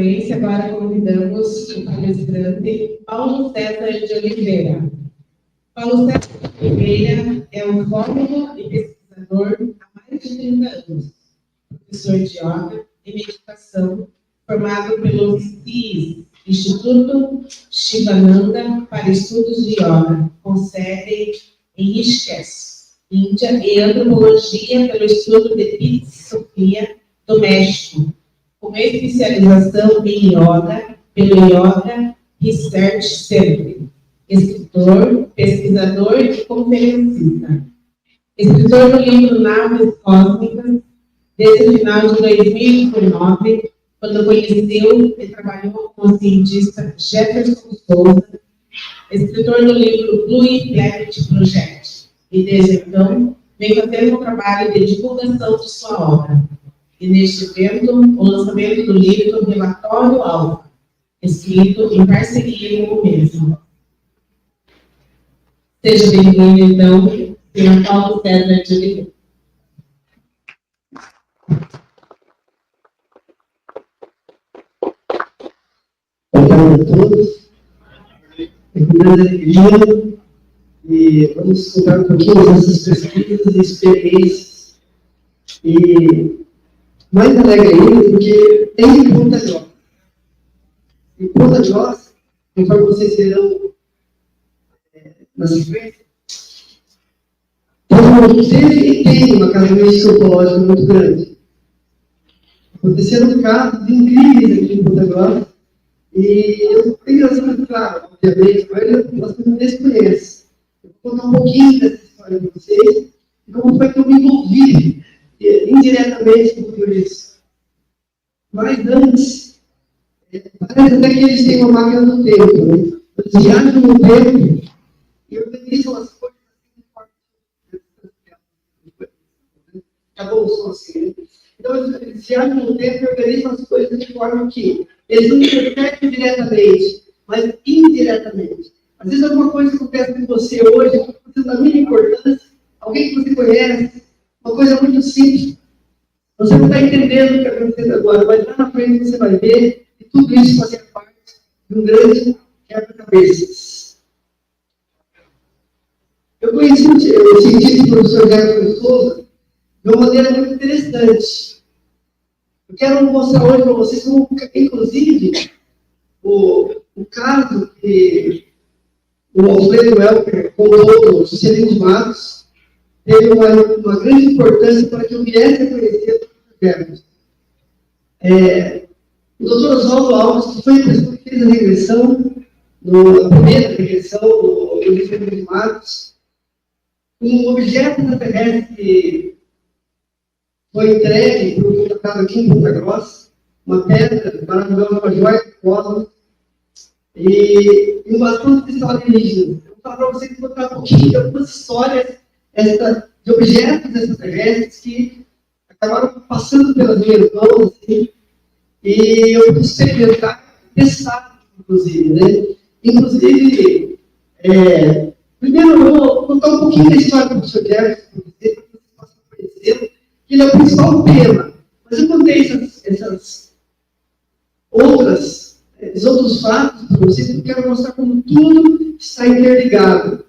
sequência, agora convidamos o palestrante Paulo César de Oliveira. Paulo César de Oliveira é um fólogo e pesquisador há mais de 30 anos, professor de yoga e meditação, formado pelo CIS, Instituto Shivananda para Estudos de Yoga, com sede em Rishikesh, Índia, e Antropologia pelo Estudo de Pit Sofia, do México, com especialização em Yoga pelo Yoga Research Center. Escritor, pesquisador e conferencista. Escritor do livro Naves Cósmicas, desde o final de 2019, quando conheceu e trabalhou com o cientista Jefferson Souza, escritor do livro Blue Planet Project, e desde então vem fazendo um trabalho de divulgação de sua obra. E neste evento, o lançamento do livro Relatório Alfa, escrito em parceria com o mesmo. Seja bem-vindo, então, senhor Paulo César de Oliveira. Obrigado a todos. É com grande alegria e vamos contar um pouquinho das nossas pesquisas e experiências. E mais alegre ainda, porque tem Ponta Grossa. E Ponta Grossa, conforme vocês verão na sequência, todo mundo teve e tem uma academia psicológica muito grande. Aconteceram casos incríveis aqui em Ponta Grossa. E eu tenho engraçado, claro, obviamente, mas nós não desconhece. Eu vou contar um pouquinho dessa história para vocês e como foi que eu me envolvi indiretamente com tudo isso. Mas antes, parece até que eles têm uma máquina do tempo, né? Eles viajam no tempo e organizam as coisas assim. Acabou o som assim, né? Então, eles viajam no tempo e organizam as coisas de forma que eles não interpretam diretamente, mas indiretamente. Às vezes alguma coisa acontece com você hoje, uma coisa da mínima importância, alguém que você conhece, uma coisa muito simples. Você não está entendendo o que está acontecendo agora, mas lá na frente você vai ver que tudo isso fazia parte de um grande quebra-cabeças. Eu conheci o cientista e professor Jefferson Souza de uma maneira muito interessante. Eu quero mostrar hoje para vocês como, inclusive, o caso que o Alfredo Welker contou no Socialismo de Matos teve uma grande importância para que eu viesse a conhecer o Jefferson. O Dr. Oswaldo Alves, que foi a pessoa que fez a regressão, a primeira regressão do Socialismo de Matos, um objeto extraterrestre que foi entregue para o tratado aqui em Ponta Grossa, uma pedra maravilhosa, uma joia cósmica, e uma bastante questão alienígena. Eu vou falar para vocês contar um pouquinho de algumas histórias de objetos extraterrestres que acabaram passando pelas minhas mãos, assim, e eu pude experimentar, testar, inclusive, né? Inclusive, primeiro eu vou contar um pouquinho da história do professor Jefferson, para vocês possam conhecê-lo. Ele é o principal tema, mas eu contei esses outros fatos para vocês, porque eu quero mostrar como tudo está interligado.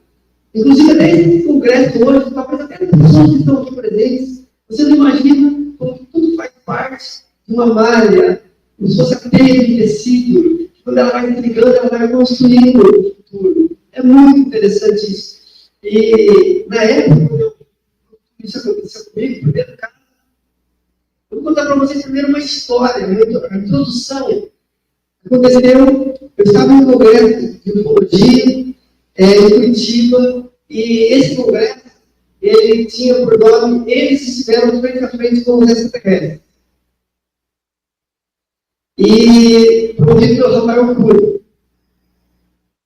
Inclusive, até esse congresso hoje, talvez até as pessoas que estão aqui presentes, você não imagina como tudo faz parte de uma malha, como se fosse a teia de tecido, que quando ela vai se ligando, ela vai construindo o futuro. É muito interessante isso. E, na época, quando isso aconteceu comigo, primeiro caso, eu vou contar para vocês primeiro uma história, uma introdução. Aconteceu, eu estava em um congresso de ufologia em Curitiba, e esse congresso, ele tinha por nome, eles estiveram frente a frente com os extraterrestres. E promovido pelo Rafael Cury.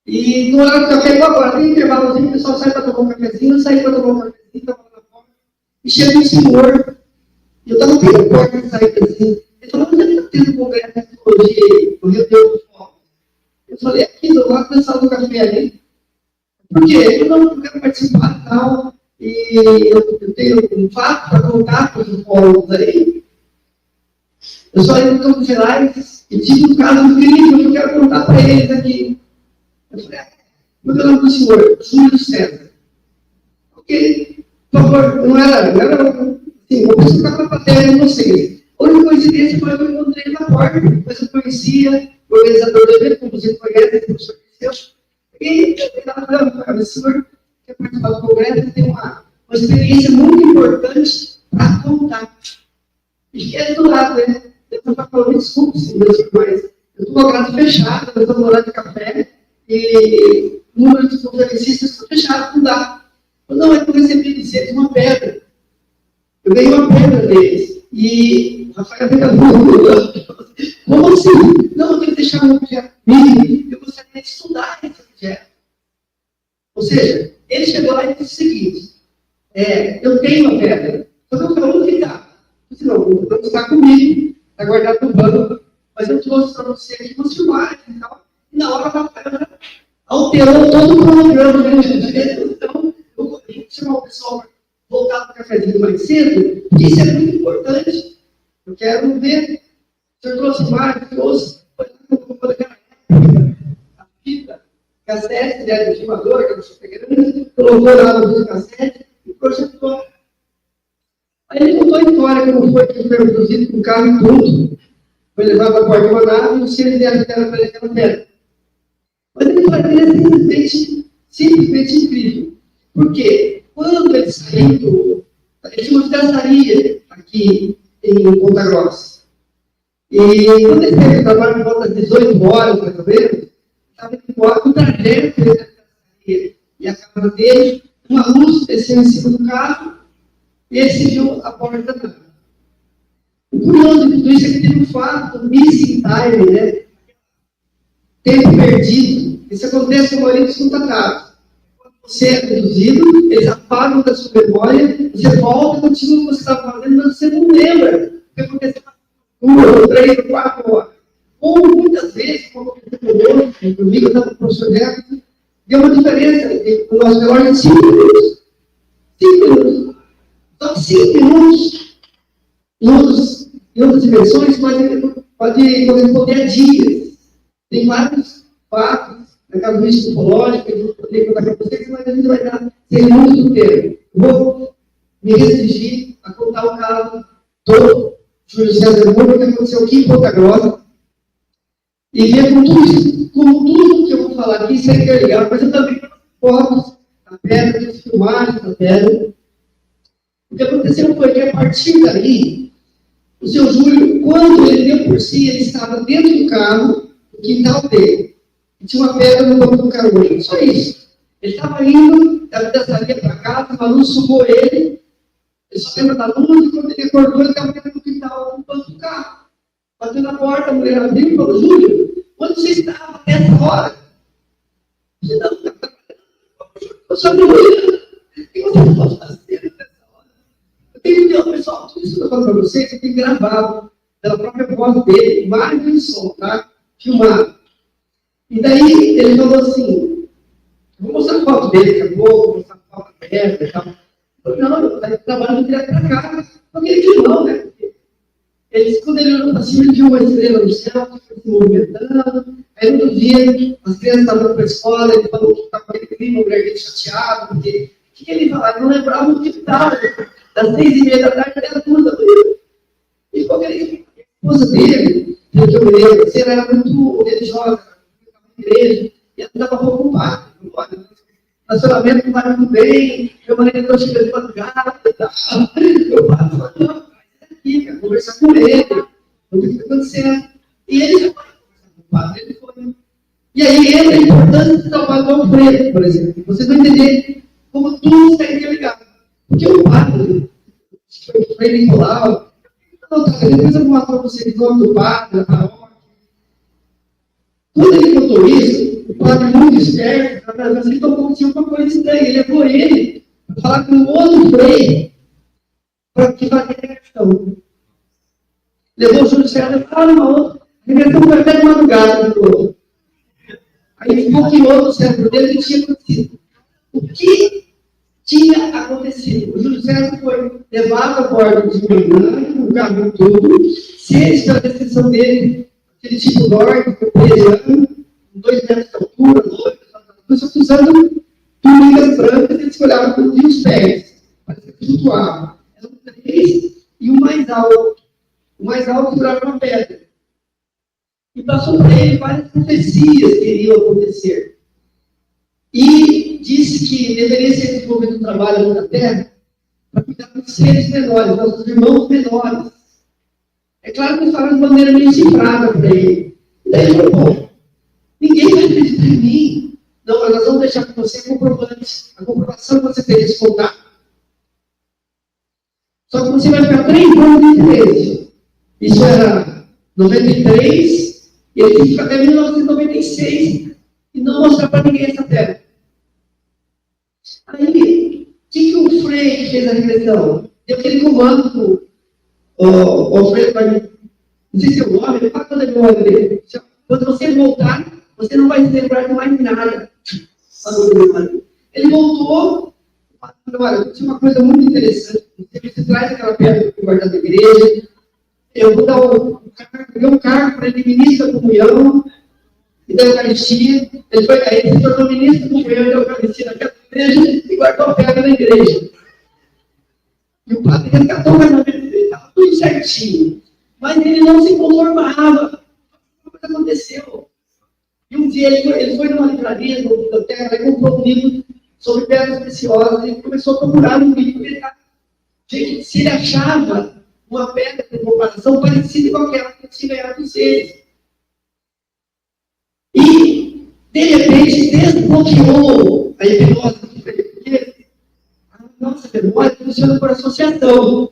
E no horário do café, igual agora, tem intervalozinho, o pessoal sai para tomar um cafezinho, eu saí para tomar um cafezinho, estava lá fora, e chega um senhor, e eu estava bem na porta de saída assim, ele falou, onde é que está tendo um congresso de ufologia aí, no Rio Deus do Fogo? Eu falei, aqui do lado da sala do café ali. Por quê? Eu não quero participar e tal, e eu tenho um fato para contar para os ufólogos aí. Eu sou aí do Campos Gerais, E tive um caso incrível que eu quero contar para eles aqui. Eu falei, meu nome do senhor, Júlio César. Ok, por favor, não era assim, eu preciso ficar com a plateia com vocês. A única coincidência foi que eu encontrei na porta, depois eu conhecia o organizador do evento, como você conhece, como você conheceu. E eu falei, o senhor quer participar do congresso, tem uma experiência muito importante para contar. E é do lado, né? Eu estou falando, desculpe, meus irmãos, eu estou com a grade fechada, eu estou morando de café, e o número de conferencistas está fechado, não dá. Não, é que eu recebi de uma pedra. Eu ganhei uma pedra deles. E Rafael fica burro. Como assim? Não, eu tenho que deixar um objeto mínimo. Eu gostaria de estudar esse objeto. Ou seja, ele chegou lá e disse o seguinte: eu tenho uma pedra, só que eu falei, onde está? Eu disse, não está comigo, está guardado no banco, mas eu trouxe para você aqui umas filmagens e tal. E na hora, Rafael alterou todo o cronograma do evento. Então, eu vou chamar o pessoal para voltar para o cafezinho mais cedo, porque isso é muito importante. Eu quero ver. O senhor trouxe mais, trouxe, a fita, cassete, né, do filmador, que eu estou pegando, colocou lá no cassete e projetou. Aí ele contou a história, como foi que ele foi produzido com carro e tudo. Foi levado para a porta de uma nave e os seres deram para ele aquela pedra. Mas ele é simplesmente incrível. Por quê? Quando ele saiu, ele tinha uma pedaçaria aqui em Ponta Grossa. E quando ele teve trabalho por volta das 18 horas, mais ou menos, estava embora, o trajeto entre a pedaçaria e a casa dele, uma luz desceu em cima do carro, e ele se viu a porta da nave. O curioso de tudo isso é que teve um fato, missing time, né? Tempo perdido. Isso acontece com a maioria dos contratados. Quando você é reduzido, eles apagam da sua memória, você volta e continua o que você estava fazendo, mas você não lembra o que aconteceu há 2, 3, 4 horas. Ou muitas vezes, como aconteceu comigo, eu estava com o professor Neto, deu uma diferença entre o nosso relógio de 5 minutos. 5 minutos. Só 5 minutos. Em outras dimensões, pode corresponder a dias. Tem vários fatos, na casuística psicológica, eu poderia contar para vocês, mas a gente vai dar 6 minutos do tempo. Vou me restringir a contar o caso do Júlio César Moura, que aconteceu aqui em Ponta Grossa, e ver como tudo que eu vou falar aqui será interligado, mas eu também fotos da pedra, das filmagens da pedra. O que aconteceu foi que, a partir daí, o seu Júlio, quando ele deu por si, ele estava dentro do carro, no quintal dele, e tinha uma pedra no banco do carro. Só isso. Ele estava indo da pedaçaria para casa, uma luz sugou ele só lembra da luz, e quando ele acordou, ele estava dentro do quintal, no banco do carro. Bateu na porta, a mulher abriu e falou: Júlio, onde você estava nessa hora? Eu disse: não, eu só me olhando. O que você pode fazer nessa hora? Eu tenho que, pessoal, tudo isso que eu estou falando para vocês, eu tenho gravado pela própria voz dele, imagem e som, tá? Filmado. E daí ele falou assim: vou mostrar a foto dele, acabou, vou mostrar a foto aberta e tal. Eu falei: não, eu estou trabalhando direto para cá. Porque ele viu, não, né? Ele disse, quando ele olhou para cima, ele viu uma estrela no céu, que foi se movimentando. Aí, no outro dia, as crianças estavam para a escola, ele falou que estava com aquele clima, o mulher dele chateado, porque o que ele falava? Ele não lembrava o que estava. Das 6h30 da tarde até as 2 da manhã. E ficou aquele, a esposa dele, pelo que eu me lembro, ela era muito religiosa, estava na igreja, e ela estava preocupada. Olha, o relacionamento não vai muito bem, meu marido não chega de madrugada e tal. Eu falo, não, aqui, cara, conversar com ele, o que está acontecendo. E ele já foi conversar com o padre, ele foi. E aí entra a importância de trabalhar com o preto, por exemplo. Vocês vão entender como tudo está interligado. Porque o padre, o Frei Nicolau, depois eu vou mostrar para vocês o nome do padre, da paróquia. Quando ele contou isso, o padre muito esperto, ele tocou tinha uma coisa estranha. Ele levou ele para falar com um outro frei para que fazia a questão. Levou o Júlio César para uma outra. A regressão foi até de madrugada do outro. Aí ficou que outro cérebro dele que tinha acontecido. O que tinha acontecido? O Júlio César foi levado a bordo de manhã, com o carro todo, sem a descrição dele, aquele tipo nórdico, 13 anos, 2 metros de altura, só que usando túnicas brancas, eles olhavam com os pés, parecia que flutuavam. Eram 3 e o mais alto durava uma pedra. E passou para ele várias profecias que iriam acontecer. E disse que deveria ser desenvolvido um trabalho na terra para cuidar dos seres menores, nossos irmãos menores. É claro que ele fala de maneira meio cifrada para ele. E daí ele falou, bom, ninguém vai acreditar em mim. Não, nós vamos deixar com você comprovantes, a comprovação que você fez esse contato. Só que você vai ficar 3 anos de silêncio. Isso era 93, e ele tem que ficar até 1996 e não mostrar para ninguém essa terra. Aí, o que o Frei fez a regressão? Deu aquele comando o Frei para mim. Não sei se é o nome, ele fala quando ele morre dele. Quando você voltar, você não vai se lembrar de mais nada. Ele voltou. Olha, tinha uma coisa muito interessante. Você traz aquela pedra que guarda da igreja. Eu vou dar um cargo para ele, ministro da comunhão e da Eucaristia. Ele se tornou ministro da comunhão e da Eucaristia naquela igreja e guardou a pedra na igreja. E o padre resgatou o casamento dele, estava tudo certinho. Mas ele não se conformava. O que aconteceu? E um dia ele foi numa livraria, numa biblioteca, e comprou um livro sobre pedras preciosas, e começou a procurar no livro. Gente, se ele achava uma pedra de comparação parecida com aquela que tinha ganhado dos seres. E, de repente, desbloqueou a hipnose do porque a nossa memória funciona por associação.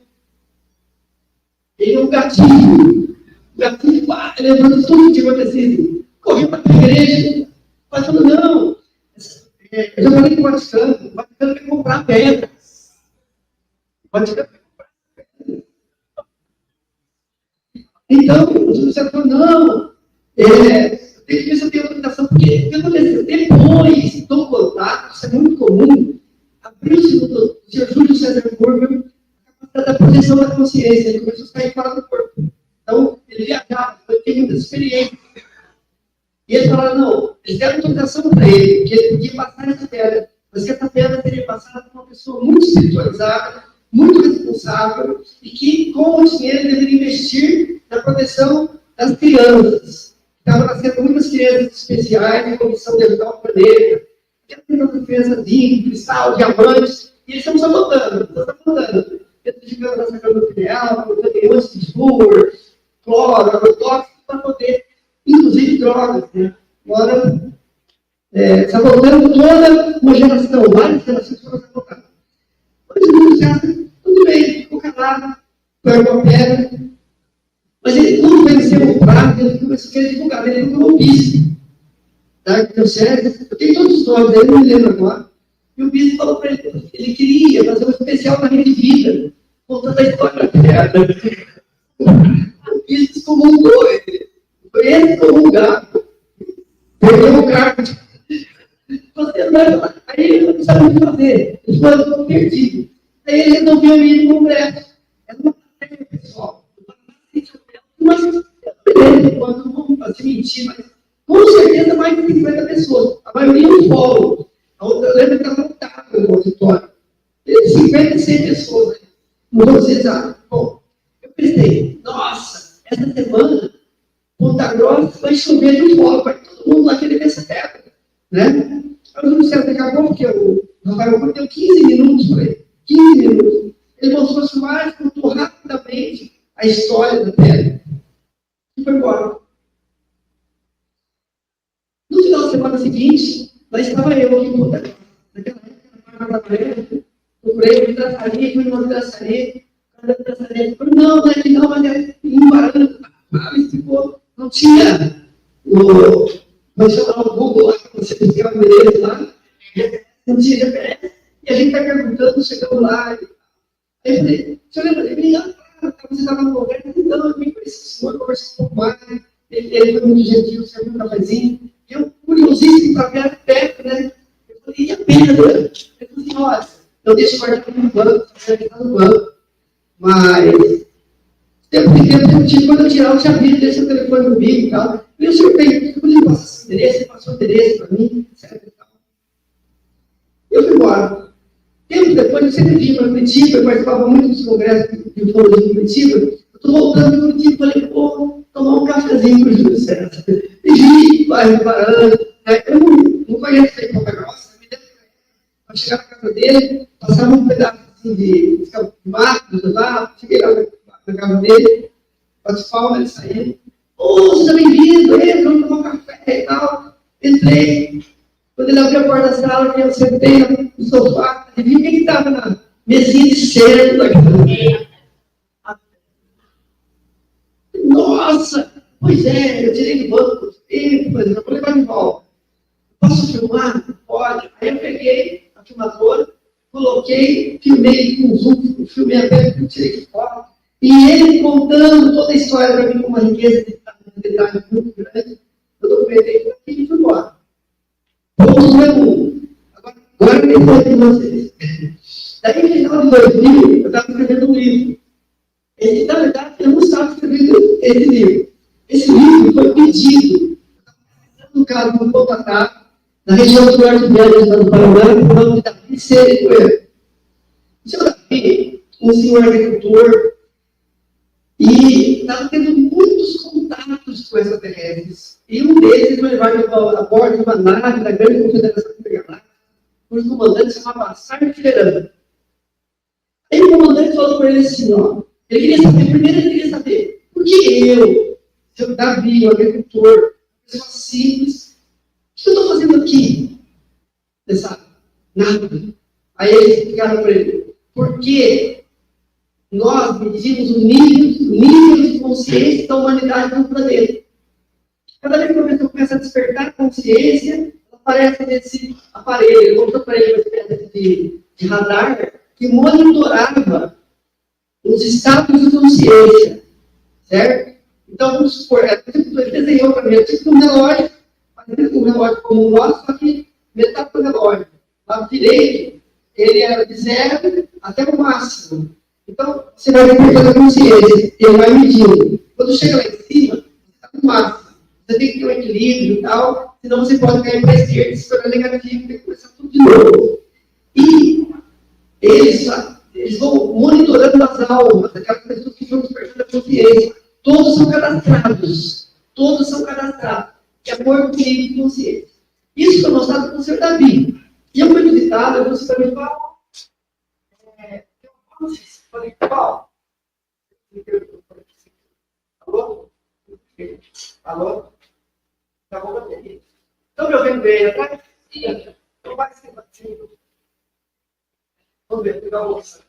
Ele é um gatilho. O gatilho, lembrando tudo que tinha acontecido. Correu para a igreja, falando, não, eu já falei com o Vaticano quer comprar pedra. O Vaticano quer comprar pedra. Então, o José falou, não, tem que ver se eu tenho autorização, porque o que aconteceu? Depois do contato, isso é muito comum, abriu-se o Sr. Júlio César Curva a capacidade da projeção da consciência, ele começou a sair fora do corpo. Então, ele viajava, teve muitas experiências. E eles falaram, não, eles deram autorização para ele, que ele podia passar essa pedra, mas que essa pedra seria passada por uma pessoa muito espiritualizada, muito responsável, e que, com o dinheiro, ele deveria investir na proteção das crianças. Estavam nascendo muitas crianças especiais, com missão de ajudar o planeta, aquelas crianças de cristal, diamantes, e eles estão sabotando. Eles ficam na sacada filial, colocando um monte de flúor, cloro, agrotóxicos, para poder, inclusive drogas, né? Agora, sabotando toda uma geração, várias gerações foram sabotadas. Mas tudo bem, ficou calado, foi uma pedra. Mas ele, quando venceu o prato, ele começou a querer divulgar, ele foi um bispo. Tá? Então, eu tenho todos os nomes, ele não me lembro agora. E o bispo falou para ele, ele queria fazer um especial na Rede Vida, contando a história da pedra. O bispo excomungou ele. Foi ele excomungado. Perdeu o cargo. Aí ele não sabia o que fazer. Ele ficou perdido. Aí ele resolveu ir no congresso. Era uma tarefa pessoal. Mas, quando não vamos fazer mentir, mas com certeza mais de 50 pessoas. A maioria no fórum. Eu lembro que estava lotado no auditório. 56 pessoas. Não vou dizer exato. Bom, eu pensei, nossa, essa semana, Ponta Grossa vai chover no fórum, vai todo mundo lá querer ver essa terra. Né? Eu não sei, acabou porque o Rafael deu 15 minutos para ele. 15 minutos. Ele mostrou mais, contou rapidamente a história da terra. E foi embora. No final da semana seguinte, lá estava eu aqui em Ponta Grossa. Naquela época, na Praia, procurei o vidraçaria, fui numa vidraçaria. A vidraçaria falou, não é que não, mas é em Barana. Ficou, não tinha vai chamar o Google lá, que você buscar o endereço lá, não tinha GPS, e a gente está perguntando, chegamos lá. Aí eu falei, você lembra de mim? Você estava no conversa? Não, eu vim com esse senhor, conversar um pouco mais. Ele foi muito gentil, serviu um cafezinho. E eu, curiosíssimo, para ver a perto, né? Eu falei, e a pedra? Eu falei, olha, eu deixo guardar no banco, está no banco. Mas Quando eu tirava, eu tinha visto, deixa o telefone comigo e tal. E eu surprei, quando ele passou esse endereço, ele passou o endereço para mim, certo? Eu fui embora. Tempo depois, eu sempre vinha para Curitiba, eu participava muito dos congressos de ufologia em Curitiba. Eu estou voltando para Curitiba e falei, pô, tomar um cafezinho com o Júlio César. E vi, vai reparando. Eu não conheço ele como grossa, me deu para chegar na casa dele, passava um pedaço assim de mato, lá, cheguei lá na casa dele, bate palma, ele saiu. Ô, seja bem-vindo, entra, vamos tomar um café e tal. Entrei. Quando ele abriu a porta da sala, eu sentei no sofá, e vi quem estava na mesinha de cedo da casa. Nossa! Pois é, eu tirei do banco, mas eu vou levar de volta. Posso filmar? Pode. Aí eu peguei a filmadora, coloquei, filmei com zoom, filmei até, tirei de foto. E ele contando toda a história para mim com uma riqueza de detalhes muito grande. Eu documentei aqui e fui embora. Ponto número 1. Agora eu vou dizer para vocês. Daí, no final de 2000, eu estava escrevendo um livro. Na verdade, eu não estava escrevendo esse livro. Esse livro foi pedido no caso do Botatá, na região do Norte Velho, estado do Paraná, no nome de Davi Coelho. O seu Davi, um senhor agricultor, e estava tendo muitos contatos com extraterrestres. E um deles foi levado a bordo de uma nave da Grande Confederação Intergaláctica, cujo comandante se chamava Sartre Ferrando. Aí o comandante falou para ele assim, ó, ele queria saber, primeiro ele queria saber, por que eu, seu Davi, o agricultor, pessoa simples, o que eu estou fazendo aqui? Nessa nave. Aí eles explicaram para ele, porque nós medimos o nível de consciência da humanidade no planeta. Cada vez que a pessoa começa a despertar a consciência, aparece nesse aparelho. Ele contou para ele uma espécie de radar que monitorava os estados de consciência, certo? Então, vamos supor, ele desenhou para mim, tipo um relógio, um relógio como o nosso, só que metade do relógio. Lado direito, ele era de 0 até o máximo. Então, você vai despertando a consciência, ele vai medindo. Quando chega lá em cima, você está no máximo. Você tem que ter um equilíbrio e tal, senão você pode cair para a esquerda e se tornar negativo e tem que começar tudo de novo. E eles vão monitorando as almas, aquelas pessoas que vão despertando a consciência. Todos são cadastrados. Todos são cadastrados. De acordo com o nível de consciência. Isso foi mostrado com o Sr. Davi. E eu fui visitado, eu disse para mim, Paulo, alô? Alô? Tá bom, bateria. Estão me ouvindo bem atrás? Então vai ser batido. Vamos ver, pegar a moça.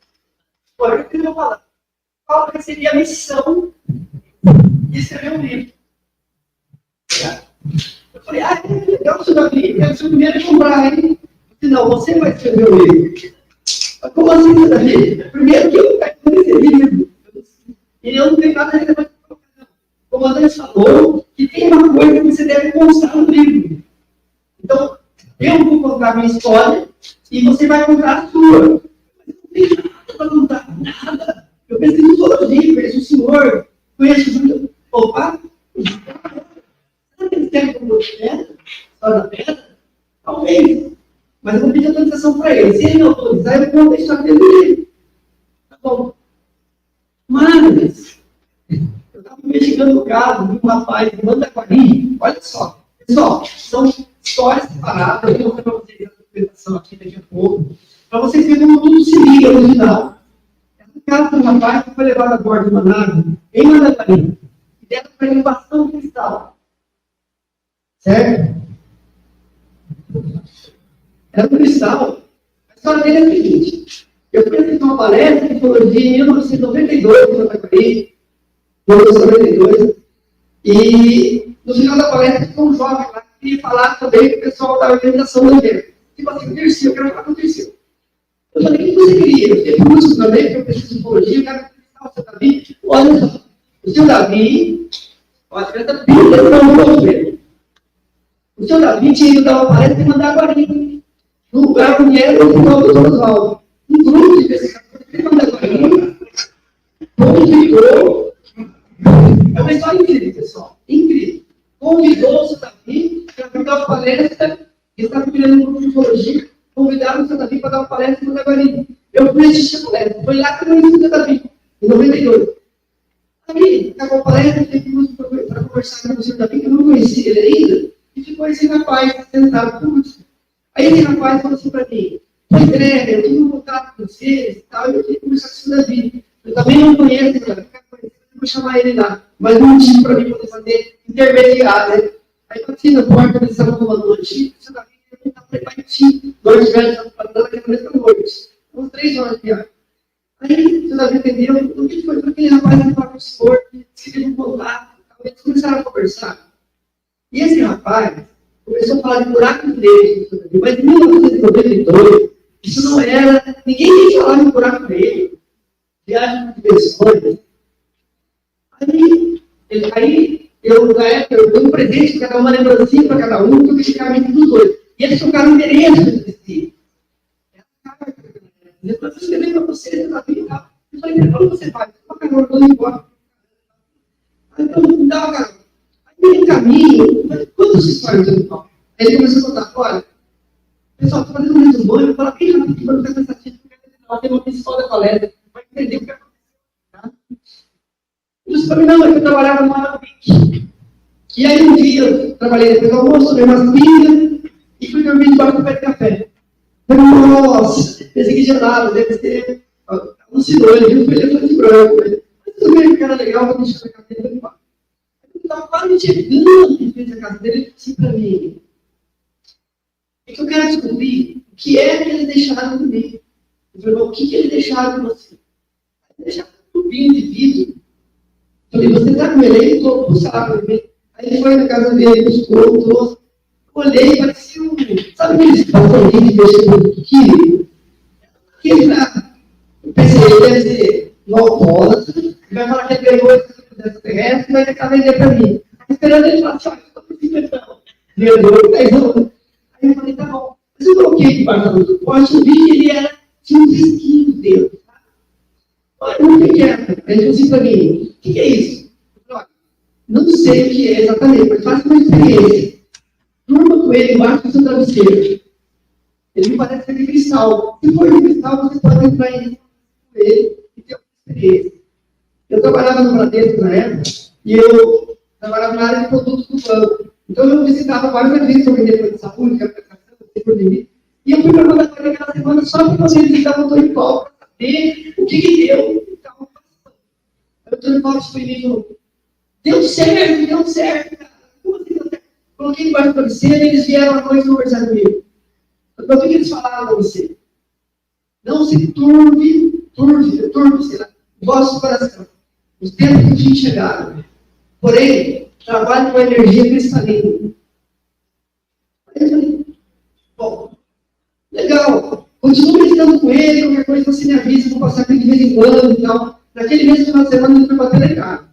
Olha, o que eu vou falar? Paulo receberia a missão de escrever um livro. Eu falei, que legal isso daqui. Eu sou o primeiro a comprar, hein? Não, você vai escrever um livro. Mas como assim, isso daqui? Primeiro que eu recebi livro. E eu não tenho nada a ver com o comandante falou que tem uma coisa que você deve constar no livro. Então, eu vou contar a minha história e você vai contar a sua. Mas não tem nada para contar, nada. Eu pensei em ufologia, conheço o senhor, conheço o Júlio. Opa! Será que eles querem que eu conte pedra? História da pedra? Talvez. Mas eu vou pedir autorização para ele. Se ele me autorizar, eu vou deixar dele. Tá bom. Mas, eu estava investigando o caso de um rapaz de Mandaguari. Olha só. Pessoal, são histórias separadas. Eu vou mostrar para vocês a apresentação aqui daqui a pouco. Para vocês verem como tudo se liga no final. É um caso de um rapaz que foi levado a bordo de uma nave em Mandaguari. E deram para ele um bastão de cristal. Certo? Era um cristal. A história dele é a seguinte. Eu fui assistir uma palestra de ufologia em 1992, no Mandaguari, 1992, e no final da palestra ficou um jovem lá que queria falar também com o pessoal da organização do evento. Tipo assim, o Dirceu, eu quero falar com o Dirceu. Eu falei, o que você queria? Eu fiquei músico também, porque eu preciso de ufologia, eu quero falar com o seu Davi. Olha só, o seu Davi, olha, essa Bíblia não vou ver. O seu Davi tinha ido dar uma palestra em Mandaguari, no lugar onde era o final do Oswaldo. Um grupo de pescadores de Mandaguari convidou É uma história incrível, pessoal. Incrível. Convidou o seu Davi para dar uma palestra. Ele estava criando um grupo de psicologia. Convidaram o seu Davi para dar uma palestra no Jaguaribe. Eu fui assistir a palestra. Foi lá que eu conheci o seu Davi, em 92. Aí, acabou a palestra, eu tive para conversar com o seu Davi, que eu não conhecia ele ainda. E ficou esse rapaz sentado por último. Aí esse rapaz falou assim para mim: André, eu tive um contato com vocês e tal, e eu queria conversar com o seu Davi. Eu também não conheço, cara, vou chamar ele lá. Mas não tive para mim poder fazer intermediário, né? Aí eu bati na porta, eles estavam tomando noite, o seu Davi ia contar para ele, vai ti, noite velha, estava falando aquela mesma noite. Uns 3 horas de ar. Aí o seu Davi entendeu, o que foi? Aquele rapaz que estava com o senhor, se teve um contato, eles começaram a conversar. E esse rapaz começou a falar de buraco negro, mas em 1992, isso não era, ninguém nem falava de buraco negro, viagem de pessoas. Aí eu, na época, eu dei um presente para cada uma lembrancinha para cada um, que eu deixei a mente dos dois. E eles trocaram endereço desse. Depois eu escrevi para você, eu falei, como você faz? Eu falei, eu vou embora. Aí então, me dá uma carona. Aí, no caminho, quantos vocês fazem do animal? Aí ele começou a contar, olha, pessoal, estou fazendo um resumo, eu falo bem rapidinho para não ficar cansativo, porque ela tem uma pistola da palestra, vai entender o que aconteceu. Tá? Eu disse para mim, não, eu trabalhava no Arabic. E aí um dia eu trabalhei depois do almoço, tomei umas pilhas e fui dormir debaixo do pé de café. Eu falei, nossa, pensei que gelado, deve ser alucinou, ele viu o elefante branco. Mas tudo bem, o cara legal, vou deixar na casa dele. Eu estava quase chegando em frente à casa dele, ele disse para mim, é que eu quero descobrir o que é que eles deixaram de mim. Eu falei, o que eles deixaram de você? Eles deixaram um tubinho de vidro. Eu falei, você está com ele aí? Estou com o saco. Aí ele foi na casa dele, buscou, trouxe. Olhei, parecia um... Sabe aqueles passarinhos de vestido químico? Aquele lá. Eu pensei, ele deve ser alcoólatra, vai falar que ele ganhou esse terrestre e vai tentar vender para mim. Esperando ele falar assim, olha, estou precisando não. Vendeu, 10 anos. Aí eu falei, tá bom. Mas eu coloquei debaixo do pote, eu vi que ele tinha um risquinho dentro. Olha, o que é? Aí ele falou assim para mim, o que é isso? Eu falei, olha, não sei o que é exatamente, mas faça uma experiência. Durma com ele embaixo do seu travesseiro. Ele me parece ser de cristal. Se for de cristal, você pode entrar com ele e ter uma experiência. Eu trabalhava no Bradesco na época e eu trabalhava na área de produtos do banco. Então eu visitava vários eventos sobre defesa de saúde, representação, e eu fui para uma daquela semana só para poder visitar o Antônio Paulo para saber o que deu. Então, o Antônio Paulo foi e falou, deu certo, cara. Como assim deu certo? Coloquei embaixo do travesseiro e eles vieram à noite conversar comigo. Mas o que eles falaram para você? Não se turve, sei lá, o vosso coração. Os tempos que fim chegaram. Porém, trabalhe com a energia cristalina. Aí eu falei, bom, legal, continuo meditando com ele, qualquer coisa você me avisa, vou passar aqui de vez em quando e tal. Naquele mesmo final de semana, ele foi bater legal.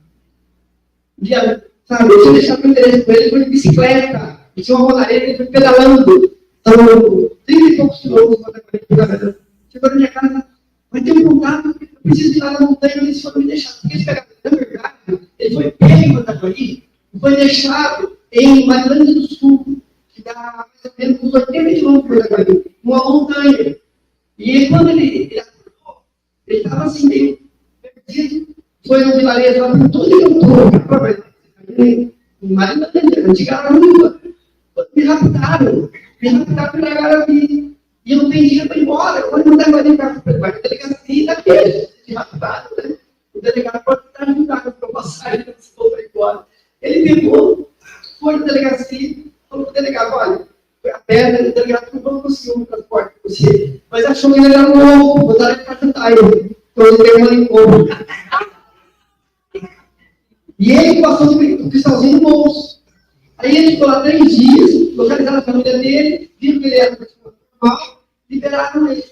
Sabe, eu tinha deixado o endereço com ele, ele foi de bicicleta, e tinha uma rolareta, ele foi pedalando. Então, 30 e poucos quilômetros para a chegou na minha casa, vai ter um contato, eu preciso ir lá na montanha, eles foram me deixar. Porque eles pegaram, na verdade, ele foi pego em Mandaguari e foi deixado em Marilândia do Sul, que dá mais ou menos uns 80 quilômetros de Mandaguari, uma montanha. E quando ele acordou, ele estava assim, meio perdido, foi no vilarejo lá, por todo ele entrou, em Marilândia, antiga rua. Me raptaram e largaram a vida. E eu não tenho dinheiro para ir embora. Eu não dava nem para a delegacia daquele. Me raptaram, né? O delegado pode estar ajudando para eu passar e não para ir embora. Ele pegou, foi na delegacia, falou para o delegado, olha, foi a perna, o delegado não conseguiu um transporte para você. Mas achou que ele era louco, botaram ele para jantar ele. Então ele pegou ele em como. E ele passou o cristalzinho no bolso. Aí ele ficou lá 3 dias, localizaram a família dele, viram que ele era normal, liberaram ele.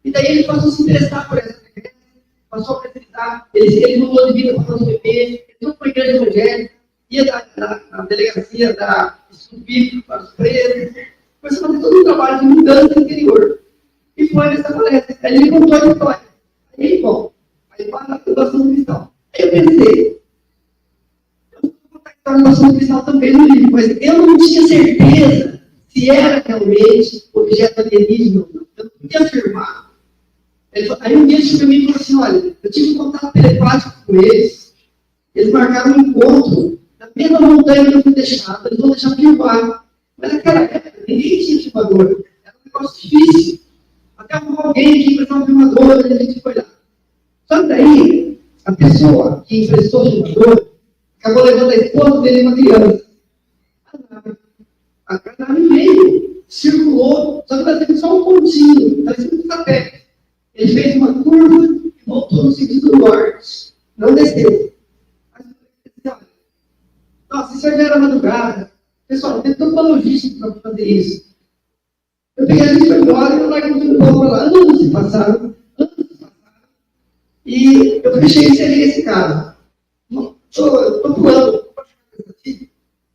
E daí ele passou a se interessar por essa igreja, passou a acreditar, ele mudou de vida para o bebê, entrou para a igreja evangélica, ia na delegacia da estudo bíblico para os presos, começou a fazer todo um trabalho de mudança interior. E foi nessa palestra. Aí ele contou a história. Aí, bom, aí para a situação cristã. Aí eu pensei, a relação cristal também no livro, mas eu não tinha certeza se era realmente objeto alienígena ou não. Eu não podia afirmar. Aí um dia ele chegou para mim e falou assim, olha, eu tive um contato telepático com eles marcaram um encontro na mesma montanha que eu fui deixado, eles vão deixar filmar. Mas naquela época, ninguém tinha filmador, era um negócio difícil. Até alguém que emprestou um filmador, a gente foi lá. Só que daí, a pessoa que emprestou o filmador acabou levando a esposa dele e uma criança. A nave veio, circulou, só que nós temos só um pontinho, parecia um satélite. Ele fez uma curva e voltou no sentido norte, não desceu. Nossa, isso já era madrugada. Pessoal, tem toda uma logística para fazer isso. Eu peguei a gente foi embora e eu larguei o povo para lá. Anos se passaram. E eu fechei e encerrei esse caso. Estou pulando.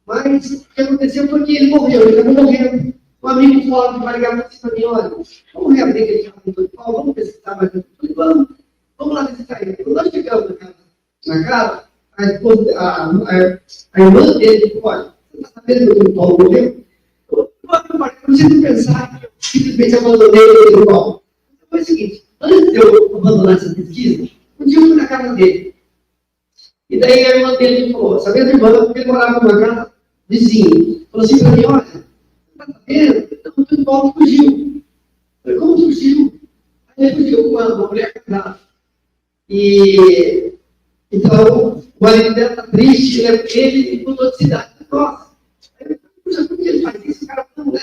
Mas o que aconteceu foi que ele morreu. Ele acabou morrendo. Um amigo falou que vai ligar para mim, olha, vamos reabrir aquele caso. Vamos pesquisar mais. Eu falei, vamos lá visitar ele. Quando nós chegamos na casa, a irmã dele falou, olha, você está sabendo que o Paulo morreu? Eu não preciso pensar que eu simplesmente abandonei ele do Paulo. Então foi o seguinte, antes de eu abandonar essa pesquisa, um dia eu fui na casa dele. E daí a irmã dele falou, sabendo a irmã, porque ele morava numa casa vizinha, falou assim para mim, olha, você está sabendo? Então o Paulo fugiu. Eu falei, como fugiu? Aí ele fugiu com uma mulher casada. Então, o marido dela está triste, ele mudou de cidade. Nossa, puxa, por que ele faz isso? O cara não, né?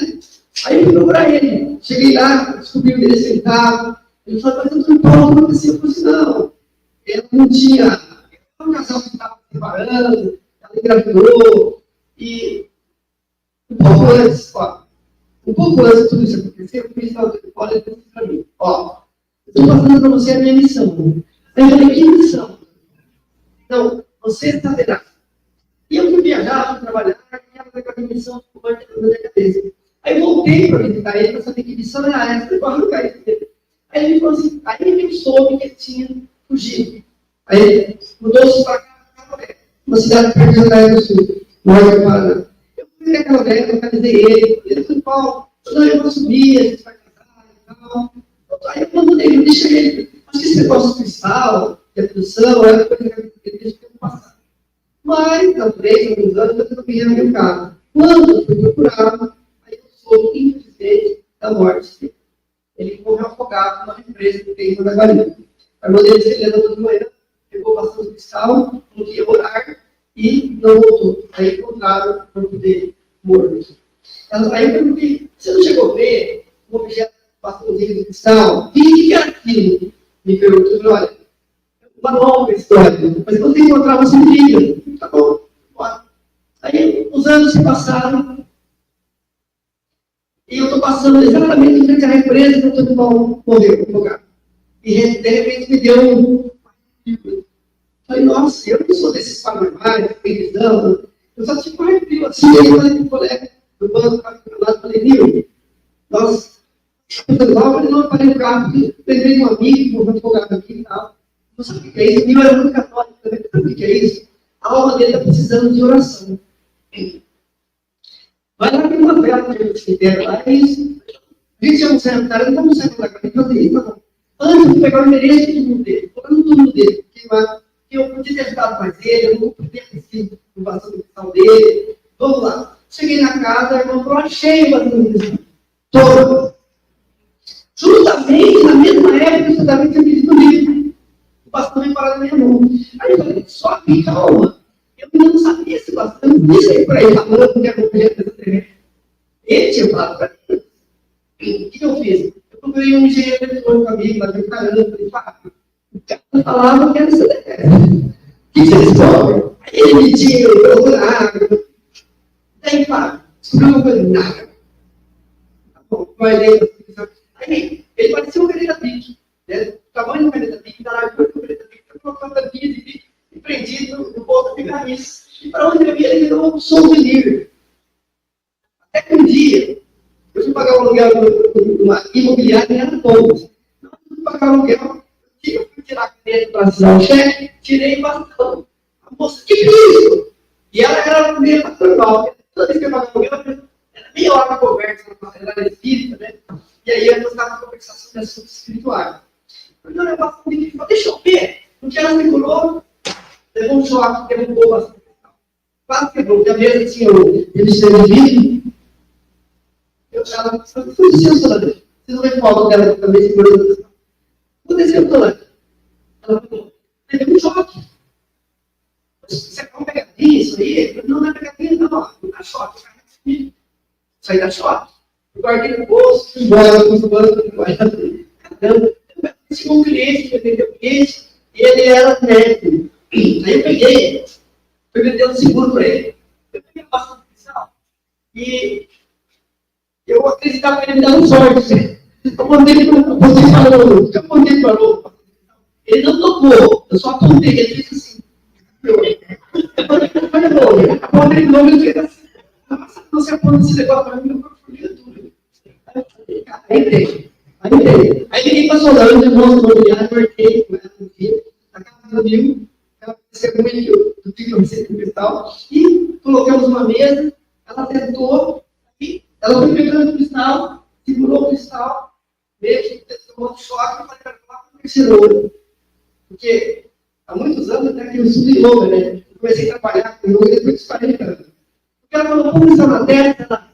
Aí eu fui procurar ele. Cheguei lá, descobri o dele sentado. Ele falou, mas o Paulo não aconteceu. Eu falei assim, não. Ela não tinha. Era um casal que estava se separando, ela engravidou. E um pouco antes de tudo isso acontecer, eu fiz o Paulo e disse para mim, ó, eu estou passando para você a minha missão. Aí eu falei, que missão? Então, você saberá. E eu fui viajar, fui trabalhar, e ela foi com a missão ficou na minha cabeça. Aí eu voltei para visitar ele, para saber que missão era essa, para arrancar isso dele. Aí ele falou assim, aí eu soube que ele tinha fugido. Aí ele mudou-se para Calvé, uma cidade perto de Canadá do Sul, no Rio de Paraná. Eu fui a Calvé, localizei ele, ele falou, Paulo, eu vou subir, a gente vai casar e tal. Aí eu mandei ele, deixa ele, acho que esse negócio cristal, de abdução, era coisa que ele deixa eu passar. Mas, há 3 alguns anos, eu resolvi abrir o carro. Quando eu fui procurado, aí eu soube, infelizmente, da morte dele. Ele morreu afogado numa empresa que tem na Galinha. A irmã dele se levantou de manhã, pegou bastante cristal, não queria orar e não voltou. Aí encontraram o corpo dele morto. Aí eu perguntei, você não chegou a ver um objeto bastante de cristal? O que era aquilo? Me perguntou, eu falei, olha, uma longa história, mas quando você encontrar, você me liga. Tá bom, bora. Aí os anos se passaram e eu estou passando exatamente em frente à represa que o Antônio Paulo morreu no lugar. E de repente me deu um. Falei, nossa, eu não sou desses paranormais, que tem visão. Eu só tive um arrepio assim. Aí eu falei com um colega do banco, falei, Nil, nossa, eu não parei no carro, lembrei de um amigo, um advogado aqui e tal. Não sabe o que é isso? Nil era muito católico também, não sabe o que é isso? A alma dele está precisando de oração. Vai lá, tem uma vela que a gente deram lá, é isso. A gente chama um sanitário, não vamos sair lá, a gente fazer isso, tá bom. Antes de pegar o endereço do túmulo dele, colocar no túmulo dele, porque eu podia ter ajudado mais ele, eu não podia ter sido invasão do cristal dele. Vamos lá. Cheguei na casa, a irmã falou, achei uma dúvida. Toda. Justamente na mesma época, eu também tinha pedido o livro. O pastor me parou na minha mão. Aí eu falei, só que calma. Eu não sabia se o pastor não disse por aí falando que era um objeto dessa TV. Ele tinha falado para mim. O que eu fiz? Eu procurei um engenheiro eletrônico amigo, lá de caramba, falei, Fábio, o cara falava que era essa TV. O que você descobre? Aí ele mediu, procurava. Daí, Fábio, descobriu uma coisa, nada. Tá bom, aí, ele parecia um caneta bique, né? O tamanho do caneta bique, da largura do caneta bique, com uma tampinha de bique e prendido no bolso de camisa. E para onde ele ia, ele virou um souvenir. Até que um dia, eu fui pagar o aluguel numa imobiliária e era pouco. Não, eu fui pagar o aluguel, eu fui tirar a caneta para assinar o cheque, tirei o bastão. A moça, que é isso? E ela era meio pastoral. Toda vez que eu falava com ela, era meia hora de conversa, ela era espírita, né? E aí eu gostava de conversação de assuntos espirituais. Então eu passava comigo e falei, deixa eu ver. No que ela segurou, levou um choque, derrubou bastante. Quase quebrou, porque a mesa tinha o revestimento de vidro. Eu falava, foi desceu, Solane. Vocês não veem foto dela também segurando. Vou descer, Solane. Ela falou, teve um choque. Você quer uma pegadinha, isso aí? Não é pegadinha, não dá choque. Isso aí dá choque. Eu guardei no bolso, fui embora com os bancos, caramba. Tinha um cliente que vendeu o cliente, e ele era médico. Aí eu peguei, fui vender um seguro para ele. Eu peguei a pasta de cristal e eu acreditava que ele me dava sorte. Eu mandei para o você falou. Ele não tocou, eu só apontei, ele fez assim. Apontei de novo, ele fez assim. Nossa, você aponta esse negócio para mim, eu vou fugir tudo. Aí ninguém passou lá, eu demonstro o olhar, marquei com ela no dia, na casa do amigo, ela recebeu do que eu recebi no cristal, e colocamos uma mesa, ela sentou, e ela foi pegando o cristal, segurou o cristal, meio que tomou um choque, e falei para ela, o terceiro olho. Porque há muitos anos, até que eu estudo yoga, né? Eu comecei a trabalhar com yoga depois dos 40 anos. Porque ela falou, como isso na testa, ela,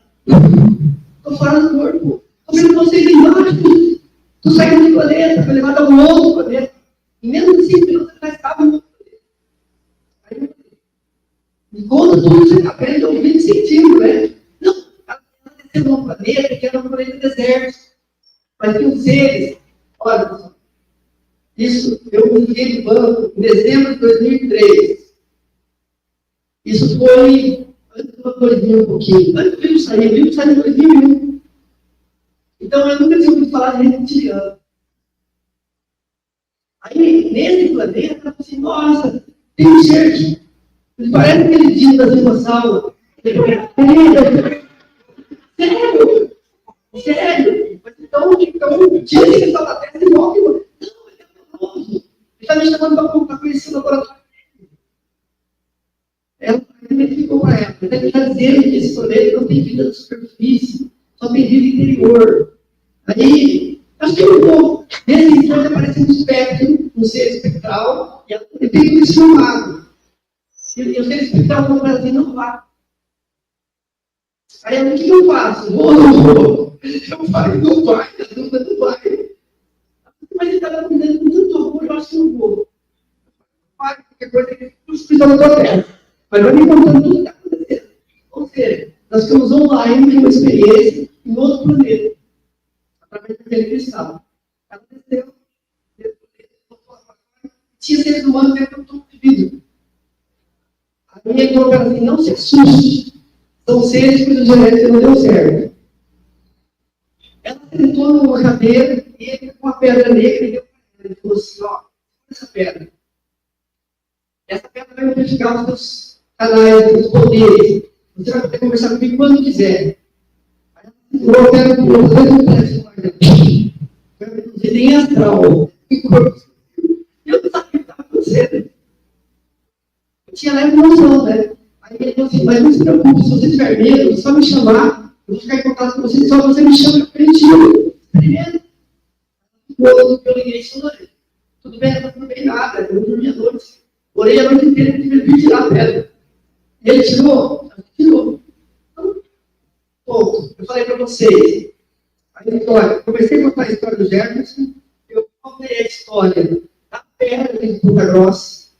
estou fora do corpo. Estou vendo vocês embaixo. Estou saindo do planeta, foi levado a um outro planeta. Em menos de 5 minutos eu já estava no outro planeta. Aí eu falei, me conta tudo que você aprende, eu ouvi sentindo, né? Não, ela desceu num planeta que era um planeta deserto. Mas tinham seres. Olha, pessoal, isso eu fiquei no banco em dezembro de 2003. Isso foi antes do 2000 um pouquinho. Antes do livro saiu em 2001. Então, eu nunca tinha ouvido falar de reptiliano. Aí, nesse planeta, eu falei assim, nossa, tem um ser aqui. Parece aquele dia das dinossauros. Sério? Então, tira esse cristal da terra e morre. Não, ele é famoso. Ele está me chamando para conhecer o laboratório. Ela ficou para ela. Ele está dizendo que esse planeta não tem vida na superfície, só tem vida interior. Aí, acho que eu vou. Nesse instante aparece um espectro, um ser espectral, e ela tem que ser chamado. E o ser espectral no Brasil não vai. Aí, o que eu faço? Vou ou não vou? Eu falo, não vai, a dúvida não vai. Mas ele estava cuidando com tanto amor, eu acho que não vou. Vai, qualquer coisa que eu estou na tua terra. Mas vai me contando tudo que está acontecendo. Ou seja, nós ficamos online, tem uma experiência em outro planeta. Através daquele cristal. Ela desceu, tinha seres humanos dentro do vidro. A minha falou para ela assim, não se assuste. São seres que não deu certo. Ela sentou numa cadeira e ele com uma pedra negra e deu para ela. Ele falou assim, ó, essa pedra. Essa pedra vai modificar os seus canais, os seus poderes. Você vai poder conversar comigo quando quiser. Aí ela falou, eu quero que você tem astral. Eu não sabia o que estava acontecendo. Eu tinha leve noção, né? Aí ele falou assim, mas não se preocupe, se você tiver medo, é só me chamar, eu vou ficar em contato com você, só você me chama, eu acredito. Primeiro, quando eu liguei isso, tudo bem, não tudo bem nada, eu não dormi a noite. Orei a noite inteira, ele veio tirar a pedra. E ele tirou. Então, ponto. Eu falei para vocês. Aí, olha, comecei a contar a história do Jefferson, eu contei a história da pedra de Ponta Grossa,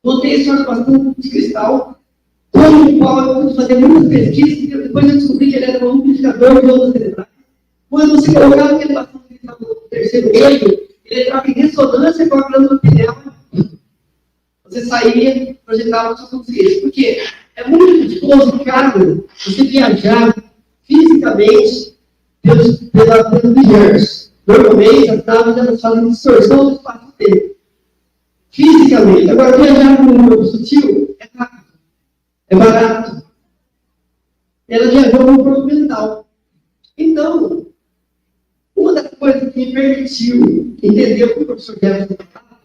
contei a história do bastão de cristal, como o qual eu fui fazer muitas pesquisas, depois eu descobri que ele era um amplificador de ondas cerebrais. Quando você colocava aquele bastão de cristal no terceiro olho, ele entrava em ressonância com a glândula pineal. Você saía, projetava a sua consciência. Por quê? É muito complicado você viajar fisicamente pelo universo. Normalmente, as naves elas fazem distorção do espaço-tempo. Fisicamente. Agora, viajar com um corpo sutil é rápido. É barato. Ela viajou com um corpo mental. Então, uma das coisas que me permitiu entender o que o professor Jefferson falava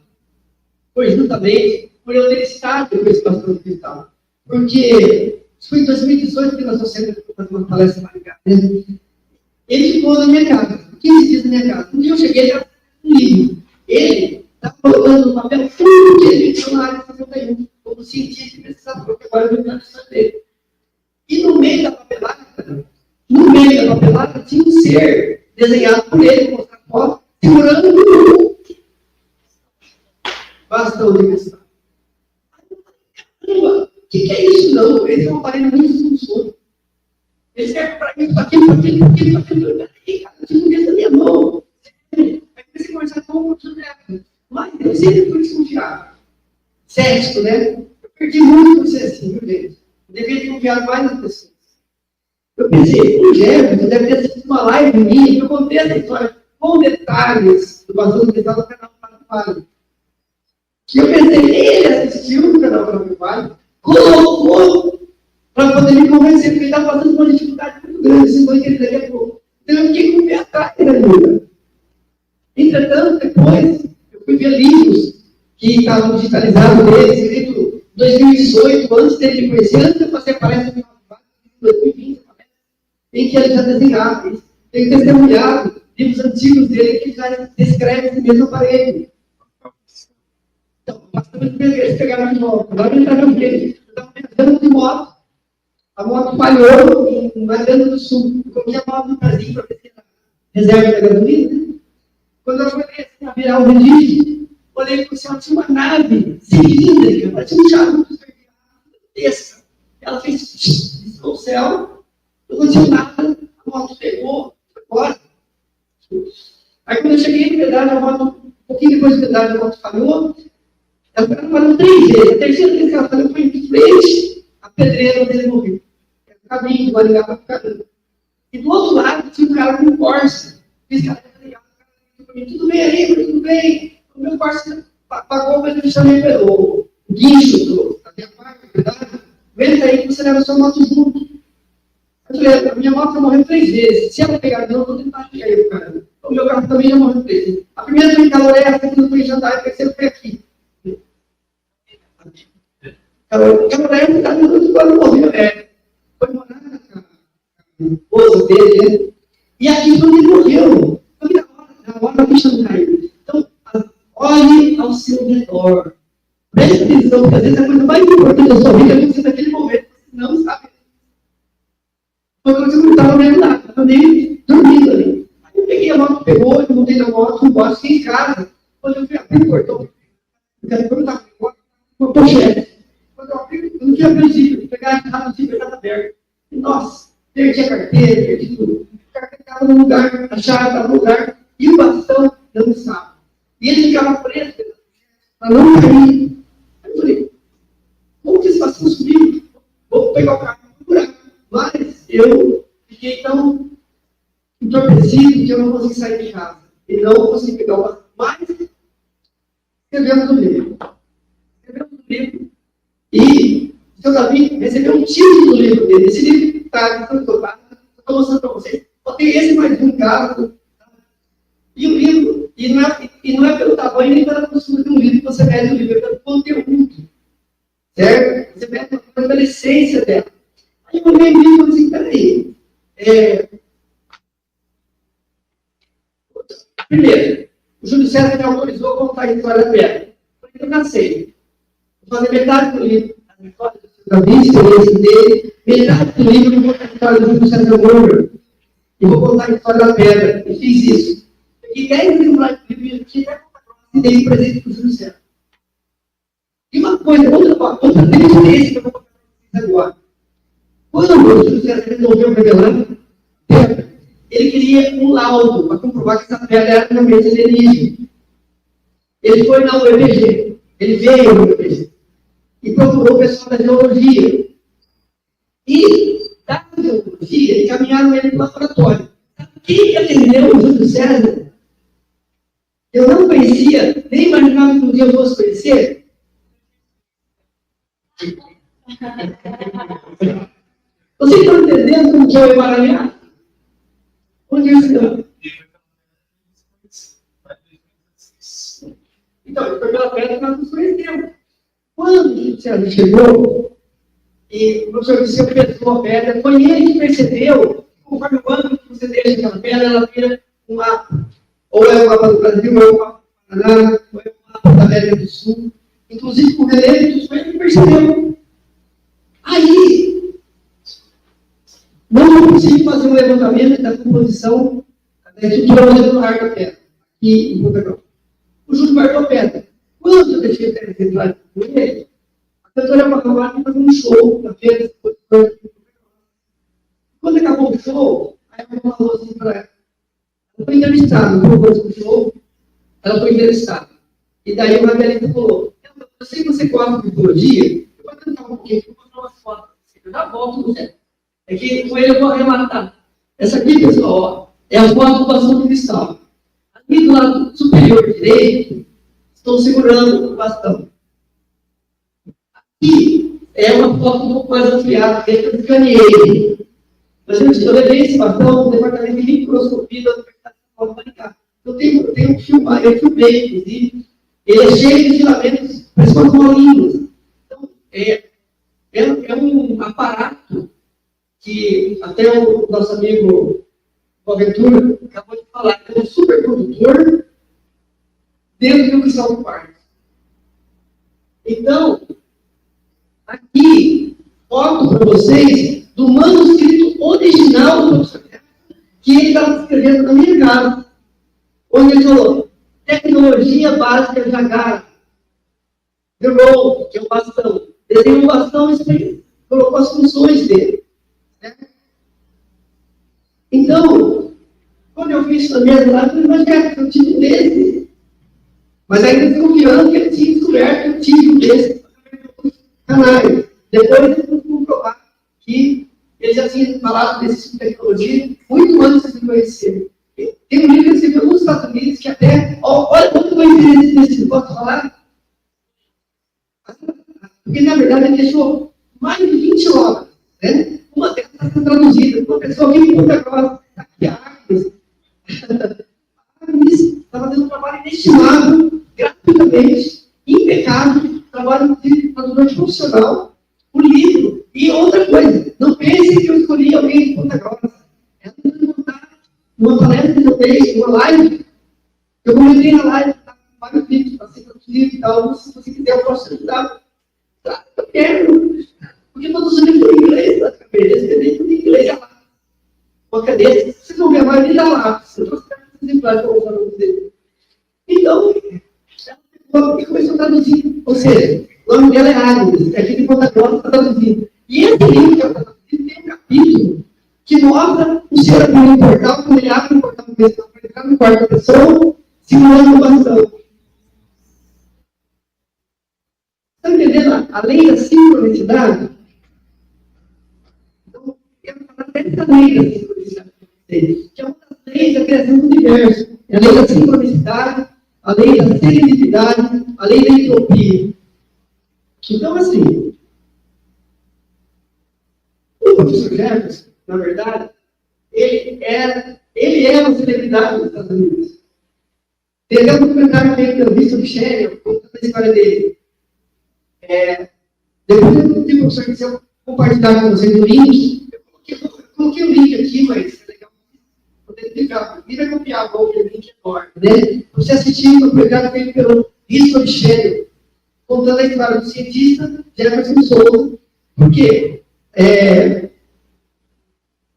foi justamente por eu ter estado com esse bastão de cristal. porque foi em 2018 que nós trouxemos para fazer uma palestra lá em casa. Ele ficou na minha casa, 15 dias na minha casa. Um dia eu cheguei, ele estava um livro. Ele estava colocando no papel tudo que ele tinha na área 51, como cientista e pesquisador, porque agora eu vi na história dele. E no meio da papelada, tinha um ser desenhado por ele, com a foto, segurando um bastão de cristal. Caramba, o que é isso? Não, esse é um aparelho muito funciona. Ele serve para isso, para aquilo. Peraí, cara, eu tinha um dedo na minha mão. Aí comecei a conversar com o professor, mas eu sempre fui desconfiado. Cético, né? Eu perdi muito por ser assim, viu, gente? Eu devia ter confiado mais nas pessoas. Eu pensei, o Jefferson deve ter assistido uma live minha, que eu contei essa história com detalhes do Vazio Digital do canal Vale. E eu pensei, ele assistiu o canal Vale, colocou para poder me convencer, porque ele estava passando por uma dificuldade muito grande, se foi que ele daria pouco. Então eu fiquei com o pé atrás da vida. Entretanto, depois, eu fui ver livros que estavam digitalizados dele, escrito em 2018, antes dele me conhecer, antes de eu fazer a palestra em 2020, em que ele já desenhava, tem testemunhado livros antigos dele que já descreve esse mesmo aparelho. Então, bastante eles pegaram de moto. Agora ele está vendo ele. Eu estava viajando de moto. A moto falhou em Maranhão do Sul. Eu coloquei a moto no casinho para ver se era reserva da gasolina. Quando eu fui a virar o registro, olhei para o céu, tinha uma nave cilíndrica, parecia um charuto gigantesca. Ela fez o céu, não aconteceu nada, a moto pegou, foi embora. Aí quando eu cheguei no pedágio, a moto, um pouquinho depois do pedágio, a moto falhou. Ela parou 3 vezes. A terceira vez que ela falou foi em frente à pedreira onde ele morreu. Era o caminho de Maringá para o Caramba. E do outro lado tinha um cara com um Corsa. Fiz cara legal. Tudo bem aí, tudo bem. O meu Corsa pagou, mas ele também pegou o guincho da minha parte, verdade? Vem aí que você leva a sua moto junto. Eu falei, a minha moto já morreu 3 vezes. Se ela pegar de novo, eu vou tentar chegar aí, cara. O meu carro também já morreu 3 vezes. A primeira vez que ela é essa que não foi em jantar, a terceira foi aqui. O camarada está dando quando morreu, foi morar com a esposa dele, né? E aqui quando ele morreu, foi na hora da ficha não caiu. Então, olhe ao seu redor. Preste atenção, porque às vezes a coisa mais importante da sua vida é você naquele momento, você não sabe. Foi quando você não estava vendo nada, estava nem dormindo ali. Aí eu peguei a moto, pegou, eu montei na moto, eu fiquei em casa. Quando eu fui abrir o portão, eu quero perguntar para o pochete. Quando eu abri, eu não tinha princípio de pegar a chave do zíper estava aberto. E, nossa, perdi a carteira, perdi tudo. A carteira estava no lugar, a chave estava no lugar, e o bastão não estava. E ele ficava preso, para não cair. Aí eu falei, como que esse bastão subiu? Vou pegar o carro e procurar. Mas eu fiquei tão entorpecido que eu não consegui sair de casa. E não consegui pegar o bastão. Mas, escrevemos no livro. E o seu Davi recebeu um título do livro dele. Esse livro está estou mostrando para vocês. Só tem esse mais um caso. E o livro, e não é pelo tamanho nem pela costura de um livro que você mede o livro, é pelo conteúdo. Certo? Você mede pela essência dela. Aí eu olhei o livro e falei assim, peraí. Primeiro, o Júlio César me autorizou a contar a história da pedra. Eu cansei. Vou fazer metade do livro, a história do seu Davi, a experiência dele, metade do livro eu vou contar a história do Júlio César Moura. E vou contar a história da pedra. E fiz isso. Peguei 10 livros lá de livro e tinha até e dei presente para o Júlio César. E uma coisa, outra evidência que eu vou contar para vocês agora. Quando o Júlio César resolveu revelar pedra, ele queria um laudo para comprovar que essa pedra era realmente alienígena. Ele foi na UEPG. Ele veio no UEPG. E procurou o pessoal da geologia. E, da geologia, encaminharam ele para o laboratório. Quem atendeu o Júlio César? Eu não conhecia, nem imaginava que um dia eu fosse conhecer. Vocês estão entendendo como que é o emaranhado? Onde eu estou? Então, foi pela pedra que nós nos conhecemos. Quando o Júlio César chegou, e o professor Viseu pesou uma pedra, foi ele que percebeu que conforme o ângulo que você deixa aquela pedra, ela vira um mapa. Ou é o mapa do Brasil, ou é o mapa do Paraná, ou é o mapa da América do Sul. Inclusive, o relevo do sonho ele percebeu. Aí, não consigo fazer um levantamento da composição da estrutura molecular da pedra, aqui em Ponta Grossa. O Júlio guardou pedra. Quando eu deixei a pedra central com ele, a cantora Pacamara fazia um show na feira. Quando acabou o show, aí ela falou assim para ela. Ela foi entrevistada, depois do show, ela foi entrevistada. E daí o Margarida falou, eu sei que você gosta de biologia, eu vou tentar um pouquinho, vou mostrar umas fotos. Eu já volto no centro. É que com ele eu vou arrematar. Essa aqui, pessoal, ó, é a foto do bastão de cristal. Aqui do lado superior direito, estou segurando o bastão. Aqui é uma foto um pouco mais ampliada, que eu escaneei. Mas eu levei esse bastão no departamento de microscopia da Universidade de São Paulo. Eu tenho que filmar, eu filmei, inclusive. Ele é cheio de filamentos, parece umas bolinhas. Então, é um aparato que até o nosso amigo Boaventura acabou de falar, que é um supercondutor dentro de um cristal de quartzo. Então, aqui, foto para vocês do manuscrito original do professor que ele estava escrevendo na minha casa, onde ele falou, tecnologia básica de agarra, the roll, que é o bastão. Desenhou um bastão e colocou as funções dele. Certo? Então, quando eu fiz isso na minha lá, eu falei, mas cara, eu tive um desse. Mas ainda desconfiando que ele tinha descoberto que eu tive um desse canais. Depois eu fui comprovar que ele já tinha falado desse tipo de tecnologia muito antes de me conhecer. Tem um livro que ele escreveu nos Estados Unidos que até, olha quanto coincidência desse livro, posso falar? Porque, na verdade, ele deixou mais de 20 obras. Né? Uma delas está sendo traduzida. Uma pessoa que me conta agora, aqui a Agnes. A Agnes está fazendo um trabalho inestimável, gratuitamente, impecável, trabalho de tradutor profissional, o livro. E outra coisa, não pense que eu escolhi alguém de Ponta Grossa. Ela vai montar uma palestra que eu fiz, uma live. Eu comentei na live, vários vídeos para ser traduzido e tal. Se você quiser, eu posso ajudar. Eu quero, porque todos os livros em inglês, na cabeça, escrevi tudo em inglês lá. Uma cadeira, vocês vão ver a maioria da lá. Eu trouxe esses exemplares para mostrar para vocês. Então, ela começou a traduzir. Ou seja, o nome dela é Agnes, é aqui de Ponta Grossa, está traduzindo. E esse livro que ela está traduzindo tem um capítulo que mostra o ser abrindo um portal, quando ele abre um portal no mesmo, para entrar no quarto da pessoa, segurando o bastão. Está entendendo a lei da sincronicidade? Então, eu vou falar dessa lei da sincronicidade, que é uma das leis da criação do universo. É a lei da sincronicidade, a lei da serendipidade, a lei da entropia. Então, assim, o professor Jefferson, na verdade, ele é uma celebridade nos Estados Unidos. Tem até um documentário feito pelo Vitor Scherer, contando a história dele. Depois eu tenho professor que se eu compartilhar com vocês o link, eu coloquei o link aqui, mas é legal poder explicar. Vira copiar o link agora, né? Você assistiu o documentário feito pelo Vitor Scherer, contando a história do cientista Jefferson Souza. Por quê?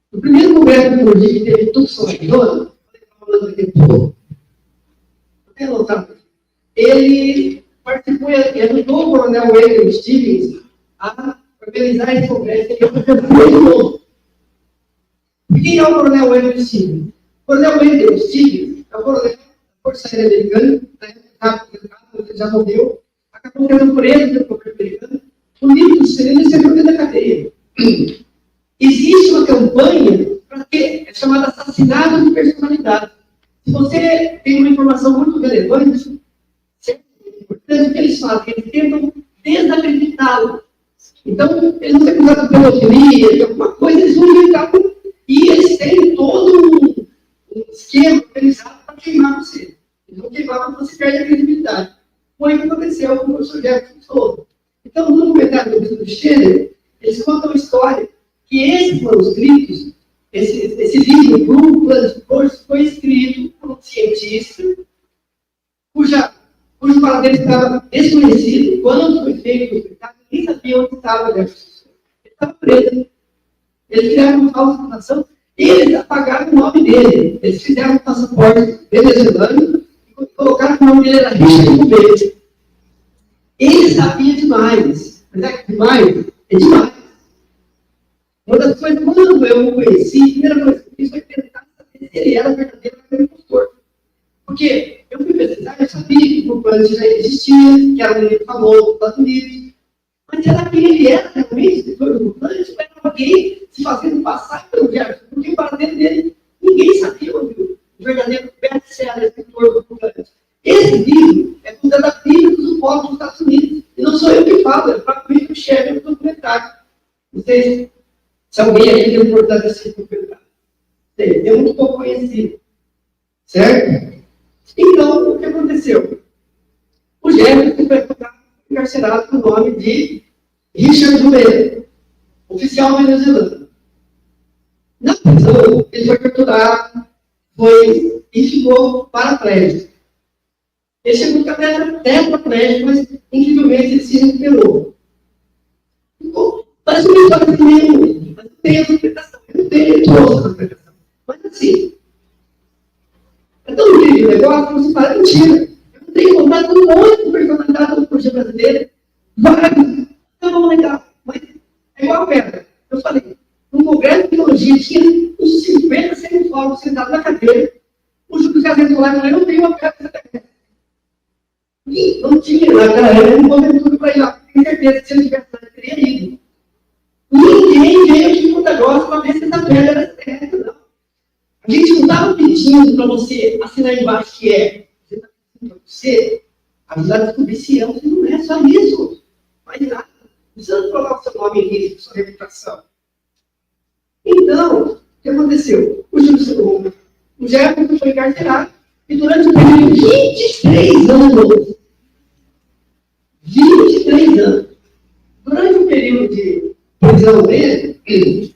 No primeiro congresso de biologia que teve em Tucson, Arizona, ele participou, ele ajudou o coronel William Stevens a organizar esse congresso. Ele foi e quem é o coronel William Stevens? O coronel William Stevens é o coronel da Força Aérea Americana, ele já morreu, acabou sendo preso pelo governo americano. O livro do Sereno recebeu dentro da cadeia. Existe uma campanha para ter, é chamada assassinato de personalidade. Se você tem uma informação muito relevante, é importante o que eles fazem, eles tentam desacreditá-lo. Então, eles não têm acusado de pedofilia, de alguma coisa, eles vão inventar e eles têm todo um esquema organizado para queimar você. Eles vão queimar quando você perde a credibilidade. Foi o que aconteceu com o professor Jefferson Souza. Então, no documentário do Vitor Scherer, eles contam a história que esses manuscritos, esse livro, Blue Planet Force, foi escrito por um cientista cujo paradeiro estava desconhecido. Quando foi feito o hospital, ninguém sabia onde estava Jefferson. Ele estava preso. Eles fizeram uma falsa fundação e eles apagaram o nome dele. Eles fizeram um passaporte venezuelano e colocaram o nome dele na lista do governo. Ele sabia demais. Mas é demais? É demais. Uma das coisas, quando eu o conheci, a primeira coisa que eu fiz foi tentar saber se ele era verdadeiro impostor. Porque eu fui pesquisar, eu sabia que o plano já existia, que era um livro famoso dos Estados Unidos. Mas será que ele era realmente escritor do plano? Ou era alguém se fazendo passar pelo Jefferson? Porque o paradeiro dele, ninguém sabia o verdadeiro best-seller escritor do plano. Esse livro é considerado a Bíblia dos povos dos Estados Unidos. E não sou eu que falo, é o próprio Richard Sherman no documentário. Não sei se alguém aqui tem importância desse documentário. É muito pouco conhecido. Certo? Então, o que aconteceu? O Jefferson foi encarcerado com o nome de Richard Romero, oficial venezuelano. Na prisão, ele foi torturado, e ficou paraplégico. Ele chegou a ficar tetraplégico, mas incrivelmente ele se recuperou. Então, parece uma história de meio, mas não tem essa interpretação. Eu não tenho essa interpretação. Mas assim, é tão incrível o negócio que você fala, mentira. Eu tenho contato com um monte de personalidade do projeto brasileiro. Vários. Então vamos legal. Mas é igual a pedra. Eu falei, no Congresso de Teologia tinha uns 50 semiólogos sentados na cadeira. O Júlio Caseiro lá e falou, eu tenho uma pedra nessa cadeira. E não tinha, naquela época, não podia tudo para ir lá. Tenho certeza que se ele tivesse lá, ele teria ido. Ninguém veio aqui com o negócio para ver se essa pedra era certa, não. A gente não estava pedindo para você assinar embaixo que é. Você está pedindo para você ajudar a descobrir se é ou se não é. Só isso. Mais nada. Não precisa provar o seu nome em risco, sua reputação. Então, o que aconteceu? O Jefferson foi encarcerado e durante um período de 23 anos. 23 anos. Durante um período de prisão dele, ele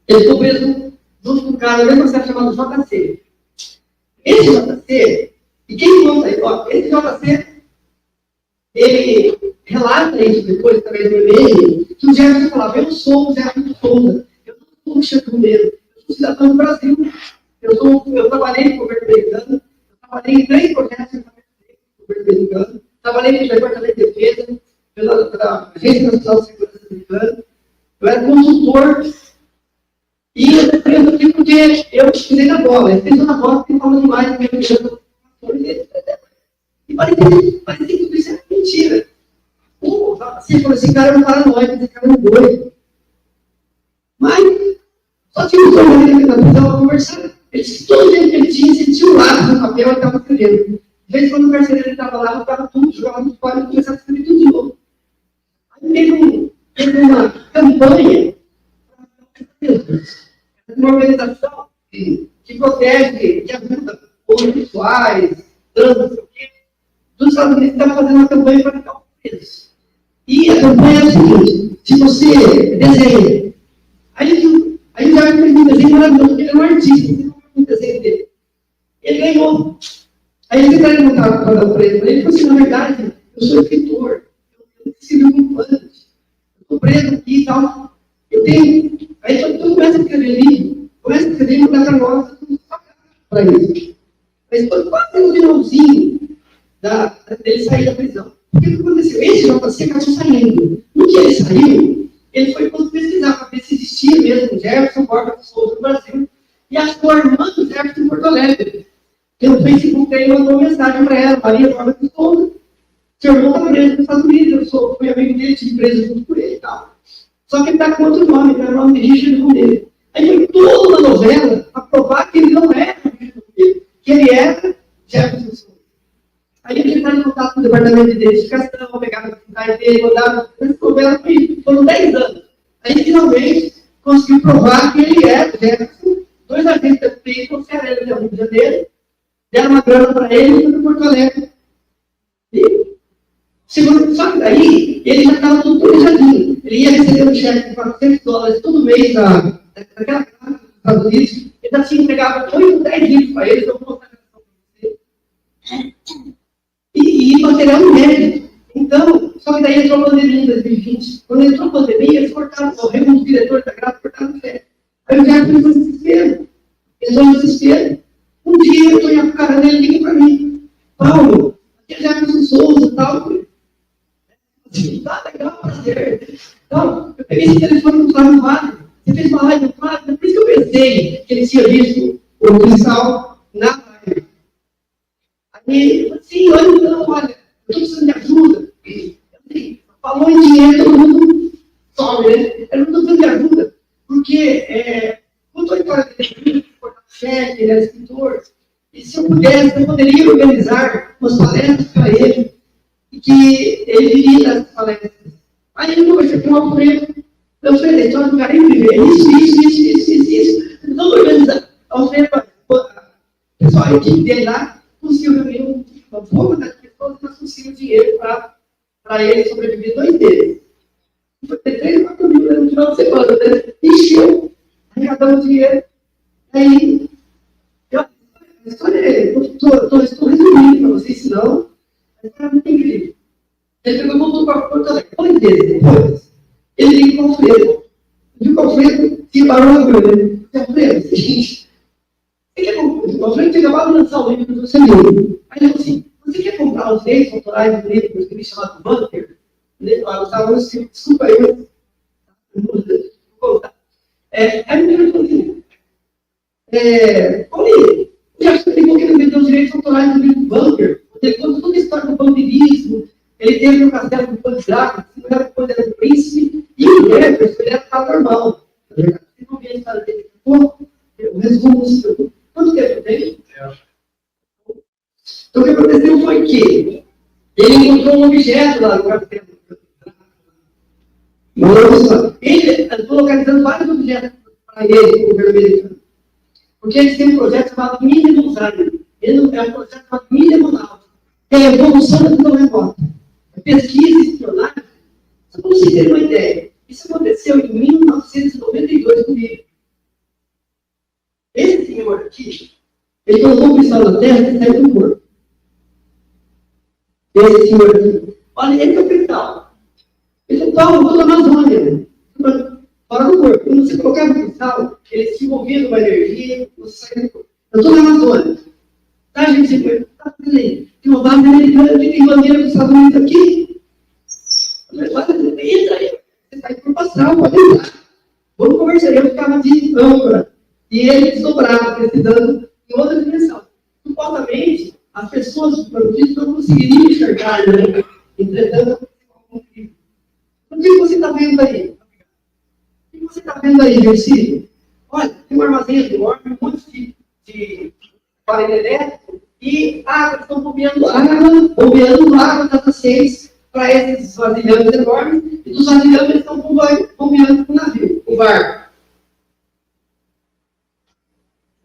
ficou preso junto com um cara da mesma cidade chamado JC. Esse JC, e quem conta aí? Ó, esse JC, ele relata isso depois, através do e-mail, que o Jefferson falava, eu sou o Jefferson Souza, eu não sou o Richard Romero, eu sou cidadão do Brasil, eu trabalhei no governo americano, eu trabalhei em 3 projetos no governo americano, trabalhei no Departamento de Defesa, pela Agência Nacional de Segurança Americana, eu era consultor. E eu defendo aqui porque eu pisei na bola. Eu pisei na bola porque fala demais da minha opinião. E parecia que tudo isso era mentira. Você falou, esse cara é um paranoico, esse cara é um doido. Mas, só tinha um doido na prisão para conversar. Ele disse todo dia que ele tinha, sentia um lápis no papel e estava escrevendo. De vez em quando o carcereiro estava lá, eu estava tudo, jogava tudo fora e começava a escrever tudo de novo. Aí teve uma campanha uma organização que protege, que ajuda homossexuais, trans, não sei o quê, dos Estados Unidos está fazendo uma campanha para ficar presos. E a campanha é o seguinte: se você desenha, aí já fez um desenho maravilhoso, porque ele é um artista, você não faz um desenho dele. Ele ganhou. Aí ele entrou em contato para ele falou assim: na verdade, eu sou escritor, eu escrevi um plano, eu estou preso aqui e tal. Eu tenho. Aí todo começa a escrever livro, começa a escrever e mandar para nós para isso. Mas foi quase no finalzinho dele sair da prisão. O que aconteceu? Esse JC acabou saindo. No que ele saiu, ele foi pesquisar para ver se existia mesmo Jefferson Borba de Souza no Brasil. E achou a irmã do Jefferson em Porto Alegre. Pelo Facebook, ele mandou mensagem para ela, Maria Borba de Souza. Seu irmão estava preso nos Estados Unidos, eu fui amigo dele, tive preso junto com ele e tal. Só que ele está com outro nome, que era o nome de Richard Romero. Aí foi toda uma novela para provar que ele não era Richard Romero, que ele era Jefferson Souza. Aí ele entrou em contato com o departamento de identificação, pegava a cidade dele, mandava. Essa novela foram 10 anos. Aí finalmente conseguiu provar que ele era Jefferson. 2 agentes da FBI trouxeram ele ao Rio de Janeiro, deram uma grana para ele e foi para Porto Alegre. E Só que daí, ele já estava tudo planejadinho. Ele ia receber um cheque de $400 todo mês daquela casa dos Estados Unidos. Ele já tinha entregado 8, 10 livros para ele, então eu vou mostrar para você. E material inédito. Então, só que daí entrou a pandemia em 2020. Quando entrou a pandemia, eles cortaram, o diretor da Graça cortaram o cheque. Aí o Gerson entrou em desespero. Entrou em desespero. Um dia eu estou indo com a cara dele, liga para mim. Paulo, aqui é Jefferson Souza e tal. Tá legal, prazer. Então, eu peguei esse telefone no Flávio Vale. Você fez uma live no Flávio, por isso que eu pensei que ele tinha visto o cristal na live. Aí ele falou assim, olha, então, olha, eu estou precisando de ajuda. Assim, falou em dinheiro, todo mundo sobe, né? Eu não estou precisando de ajuda, porque contou a história dele, chefe, ele era escritor, e se eu pudesse, eu poderia organizar umas palestras para ele, e que ele viria das palestras. Aí ele conversou com o Alfredo. Eu falei, a história do Garimpo viver isso. Então, organizar. Alfredo, pessoal, a equipe dele lá, conseguiu reunir uma forma das pessoas que conseguiram dinheiro para ele sobreviver 2 meses. Foi ter 3, 4 mil no final de semana, né? Encheu, arrecadamos dinheiro. Aí, a história é, estou resumindo para vocês, senão, a história é muito incrível. Ele pegou e voltou para Porto Alegre. 2 meses depois, ele liga para o Alfredo. Viu que o Alfredo tinha barulho na agulha. Alfredo, é o seguinte, o Alfredo tinha acabado de lançar o livro do seu livro. Aí ele falou assim, você quer comprar os direitos autorais do livro que eu escrevi chamado Bunker? Desculpa aí, mas vou contar. Aí ele falou assim, Paulinho, eu acho que ele quer vender os direitos autorais do livro Bunker. Ele conta toda a história do vampirismo. Ele teve no castelo do Conde Drácula, se não era o Conde era do Príncipe, e o Jefferson, ele era um cara normal. Vocês vão ver a história dele daqui a pouco. Eu resumo isso. Quanto tempo tem? Então, o que aconteceu foi que ele encontrou um objeto lá no castelo. Ele estou localizando vários objetos para ele, o governo americano. Porque eles têm um projeto chamado Mínimo Design. Ele é um projeto chamado Mínimo Design, que é a evolução da visão remota. Pesquisa e espionagem, só para vocês terem uma ideia. Isso aconteceu em 1992 comigo. Esse senhor aqui, ele colocou um cristal na terra e saiu do corpo. Esse senhor aqui. Olha, esse é o cristal. Ele é toda a Amazônia. Fora do corpo. Quando você colocava o cristal, ele se envolvia numa energia, você saia do corpo. Eu estou na Amazônia. Tá, gente? Tá fazendo aí. Tem uma base americana que tem bandeira dos Estados Unidos aqui. Entra aí. Você está em corpo astral, pode entrar. Vamos conversar. Eu ficava de âncora. E ele desdobrava, precisando em outra dimensão. Supostamente, as pessoas do produto não conseguiriam enxergar, né? Entretanto, o que você está vendo aí? O que você está vendo aí, Versilo? Olha, tem um armazém enorme, um monte de aparelho elétrico e água, estão bombeando água das nascentes para esses vasilhames enormes, e dos vasilhames eles estão bombeando para o navio, o barco.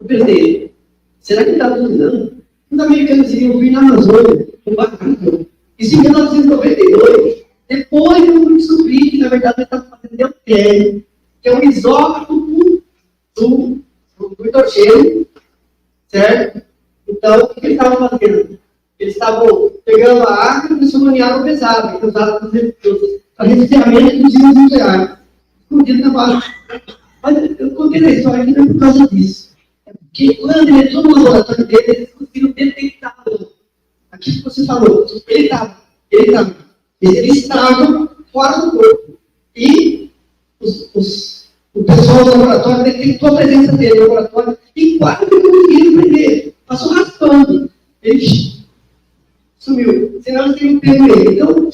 Eu pensei, será que está duvidando? Os americanos iriam vir na Amazônia, no barco. Isso em 1992, depois eu descobri que, na verdade, ele estava fazendo deutério, que é um isótopo do hidrogênio, certo? Então, o que eles estavam fazendo? Eles estavam pegando a água e transformando em água pesada, que é usada para resfriamento dos íons nucleares. Escondido na base. Mas eu contei a história aqui não é por causa disso. É porque quando ele entrou no laboratório dele, eles conseguiram detectar aquilo que você falou. Ele estava fora do corpo. E o pessoal do laboratório detectou a presença dele no laboratório e quase que conseguiram prender. Passou raspando. Ele sumiu. Senão eles teriam pego ele. Então,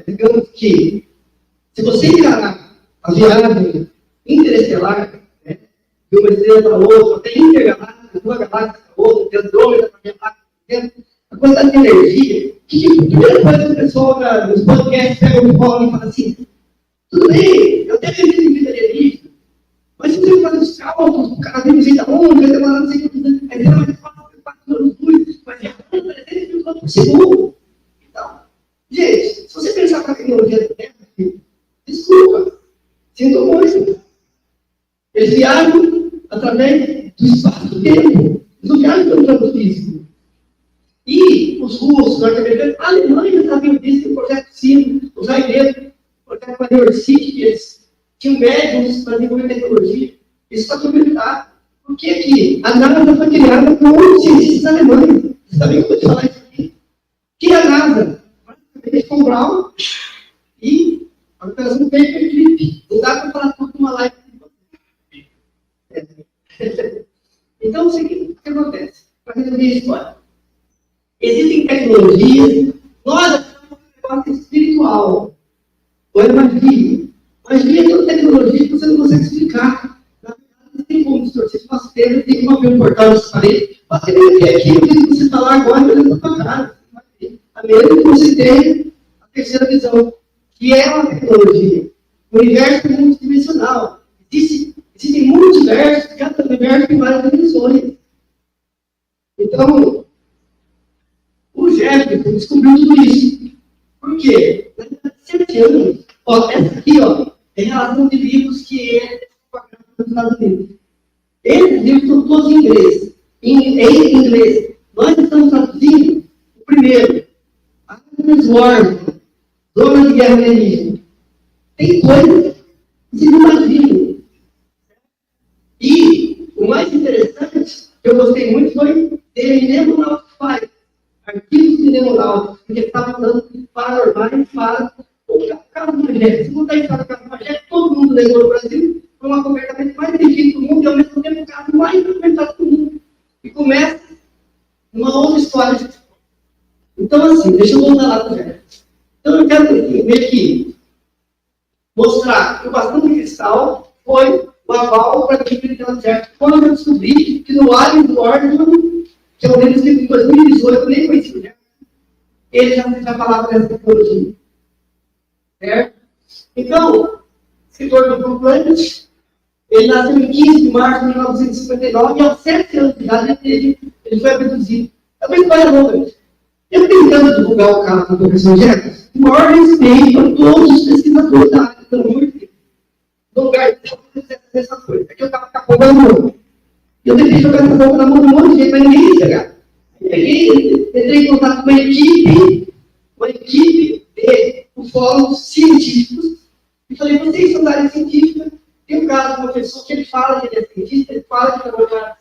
digamos que, se você encarar a viagem interestelar, né, de uma estrela para outra, até intergaláctica, de uma galáxia para outra, de Andrômeda para a galáxia, a quantidade de energia, que a primeira coisa que o pessoal nos podcasts pega o colo e fala assim, tudo bem, eu até acredito em vida alienígena, mas se você fazer os cálculos, o cara vem de jeito aonde, vai demorar não sei quantos anos, vai demorar mais 4 anos luz, vai ser 300 mil por segundo. Eles viajam através do espaço-tempo. Eles não viajam pelo plano físico. E os russos, norte-americanos, a Alemanha sabiam disso, o projeto Sino, os israelenses, o projeto Major City, que eles tinham médiums para desenvolver tecnologia. Isso está documentado. Por que que a NASA foi criada por cientistas alemães? Vocês sabem como eu falar isso aqui? Que a NASA? Basicamente, com o Brown e a operação Paperclip. Não dá para falar tudo numa live. Então, o seguinte, o que acontece? Para resumir a história. Existem tecnologias, nós achamos um negócio espiritual. Ou é magia. Magia é toda tecnologia que você não consegue explicar. Na verdade, não tem como distorcer suas pedras, tem como abrir um portal de parede. Você vem ver aqui, o que você está lá agora, olhando na sua cara. A menos que você tenha a terceira visão, que é uma tecnologia. O universo é multidimensional. Existem multiversos, cada universo tem várias dimensões. Então, o Jefferson descobriu tudo isso. Por quê? Há 7 anos, essa aqui, é relação de livros que ele nos Estados Unidos. Esses livros são todos em inglês. Em inglês. Nós estamos traduzindo o primeiro. Agnes Ward, Zona de Guerra Alienígena. Tem coisas que vocês não imaginam. E o mais interessante, que eu gostei muito, foi ter Mnemonaut Files, arquivos de Mnemonaut, porque ele estava falando de paranormais para o caso do Magé. Se contar a história do caso do Magé, todo mundo levou no Brasil, foi uma conversamento mais difícil do mundo e ao mesmo tempo o caso mais documentado do mundo. E começa uma outra história. Então, assim, deixa eu voltar lá para o Magé. Então, eu quero meio que mostrar que o bastão de cristal foi o aval para que ele tenha certo. Quando eu descobri que no Alien do Ordem, que eu lembro que em 2018, eu nem conheci, né? Ele já falava dessa tecnologia. Certo? Então, escritor do Tom Planet, ele nasceu em 15 de março de 1959 e aos 7 anos de idade ele foi abduzido. É uma história longa. Eu tentando divulgar o caso do professor Jefferson, o maior respeito a todos os pesquisadores da área, pelo amor de Deus. No lugar de essa coisa. Aqui eu estava com a bomba na mão. Eu tentei jogar essa bomba na mão de um monte de gente, mas ninguém ia chegar. Entrei em contato com a equipe de ufólogos científicos e falei, vocês são da área científica, tem um caso do professor que ele fala que ele é cientista, ele fala que trabalhou na área,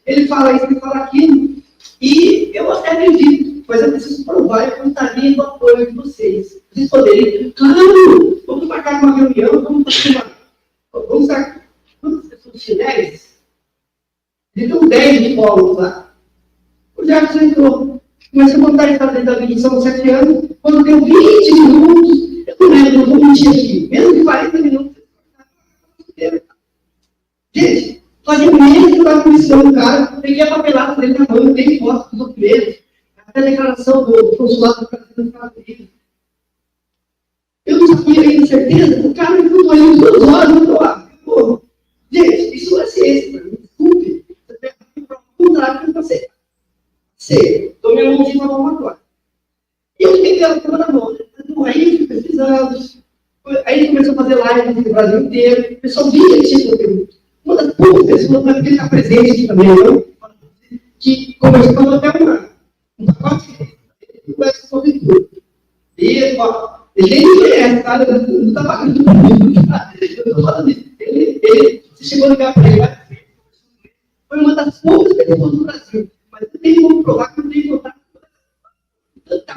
ele fala isso, ele fala aquilo, e eu até acredito, mas eu preciso provar, eu contaria do apoio de vocês. Vocês poderiam, claro, vamos marcar uma reunião, vamos estar quantas pessoas chineses? Então 10 ufólogos lá. O Jefferson entrou. Comecei a contar a história da vida, são 7 anos. Quando deu 20 minutos, eu não lembro, eu vou mentir aqui. Menos de 40 minutos. Gente, fazia meses que eu estava conhecendo o cara, peguei a papelada dele na mão, dei foto dos documentos, até a declaração do consulado do Brasil nos Estados Unidos. Eu não sabia ainda certeza, o cara me contou aí 2 horas, eu falei, gente, isso não é ciência, para mim, desculpe. Você tem que provar o contrário que você. Sei, estou me alongando na mão agora. E eu peguei ela toda na mão. Aí eu fui pesquisando. Aí ele começou a fazer live no Brasil inteiro. O pessoal via que tinha conteúdo. Uma das poucas pessoas que está presente aqui também, não? Que conversou com até um pacote. Ele conversa com tudo. E ele nem me conhece, tá? Não está pagando tudo. Eu estou falando isso. Você chegou a ligar para ele. Foi uma das poucas pessoas do Brasil. Mas não tem como provar que não tem contato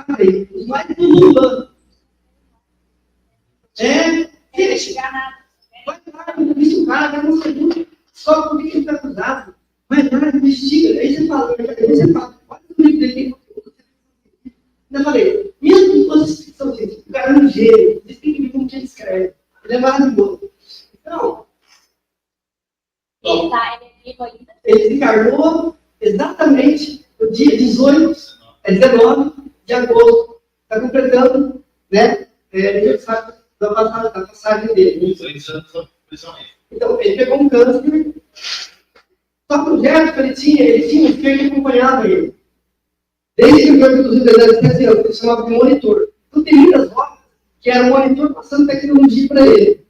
com os mais do mundo. Gente, vai lá, entrevista o cara, vai mostrar tudo, só por que ele está acusado. Vai lá, investiga. Aí você fala, olha o livro dele. Ainda falei, mesmo que fosse ficção científica, o cara é um gênio, vocês têm que ver como que ele escreve. Ele é maravilhoso. Então, ele desencarnou exatamente no dia 19 de agosto. Está completando, né? Aniversário da passagem dele. Então, ele pegou um câncer. Só que o Jefferson, ele tinha um filho que acompanhava ele. Desde que ele foi produzido desde 7 anos, ele chamava de monitor. Então, tem muitas obras que era um monitor passando tecnologia para ele.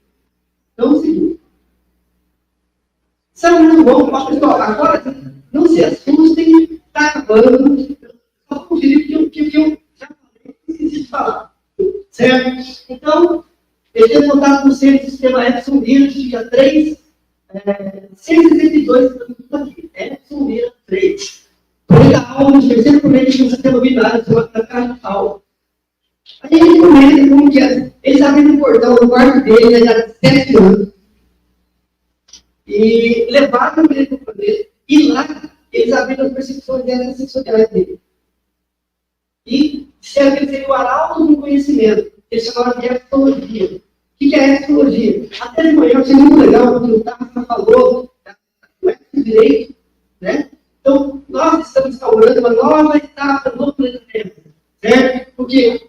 Então, é o seguinte. Sabe, muito bom, pessoal, agora não se assustem, está acabando. Só conferir que eu já falei, esqueci de falar. Certo? Então, eu tenho contato com o centro do sistema Epson Lira, dia 3, 162, aqui. Epson Lira 3. Foi da aula de terceiro comete no sistema binário, da capital. Aí ele comenta como que é. Eles abriram o portão no quarto dele, ele era de 7 anos. E levaram ele para o planeta. E lá, eles abriram as percepções dessas sensoriais dele. E disseram que ele seria o arauto do conhecimento. Eles chamaram de epistologia. O que é epistologia? Até de manhã eu achei muito legal, porque o Tarso falou do direito, né? Então, nós estamos instaurando uma nova etapa no planeta Terra, certo? Porque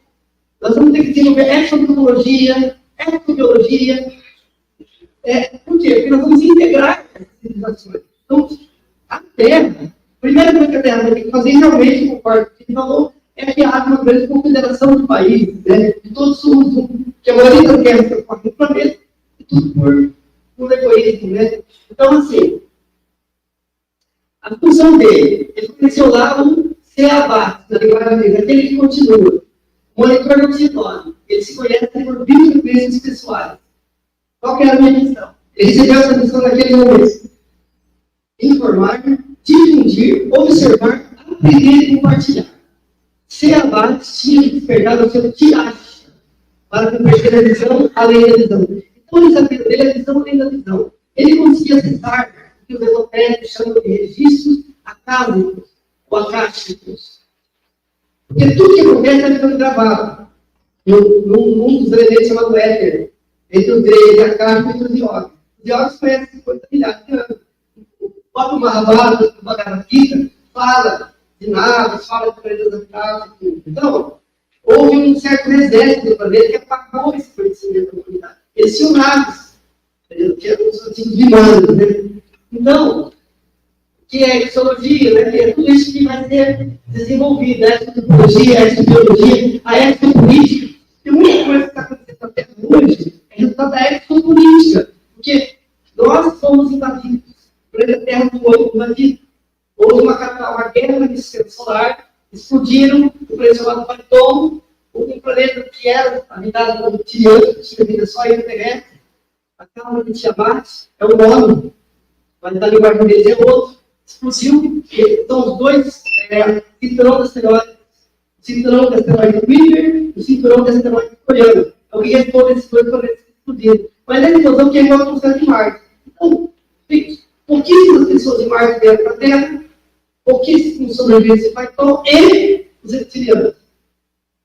nós vamos ter que desenvolver exobiologia, exobiologia. Por quê? Porque nós vamos integrar essas civilizações. Então, a Terra, a primeira coisa que a Terra tem que fazer, realmente, concordo com o que ele falou, é criar uma grande confederação de países, né? De todos os que a maioria das guerras que ocorrem no planeta, e tudo por egoísmo, né? Então, assim, a função dele, ele conheceu lá o CEABAT, na linguagem dele, aquele que continua. O monitor de oxigênio, ele se conhece por 20 vezes pessoais. Qual que era a minha missão? Ele recebeu essa missão naquele momento. Informar, difundir, observar, aprender e compartilhar. CEABAT tinha despertado o seu tiache para compreender a visão além da visão. Então, o desafio dele é a visão além da visão. Ele conseguia acessar o que os esotéricos chamam de registros acásicos ou acásticos. Porque tudo que acontece é ficando gravado num dos elementos chamado éter, entre os gregos, a carne e os iogues. Os iogues conhecem 50 milhares de anos. O próprio Mahabharata, o Bhagavad Gita, fala de naves, fala de planetas habitados. Então, houve um certo reset do planeta que apagou esse conhecimento da humanidade. Eles tinham naves, que eram os antigos vimanos, né? Então, que é a exologia, né? Que é tudo isso que vai ser desenvolvido, a exotologia, a exobiologia, a exopolítica. Tem muita coisa que está acontecendo na Terra hoje, é resultado da exopolítica, porque nós somos invadidos. O planeta Terra foi invadido. Houve uma guerra no sistema solar, explodiram o planeta chamado Pariton, um planeta que era habitado por Tiriano, que tinha vida só terrestre. A câmara de Tiamat é um nome, mas na linguagem deles é outro. Explodiu, são os dois cinturão do asteroide. O cinturão do asteroide Kuiper e o cinturão do asteroide coreano. É o que responde esses dois planetas que explodiram. Mas é a explosão que é igual a função de Marte. Então, pouquíssimas pessoas de Marte vieram para a Terra, pouquíssimos sobreviventes de Python e os reptilianos.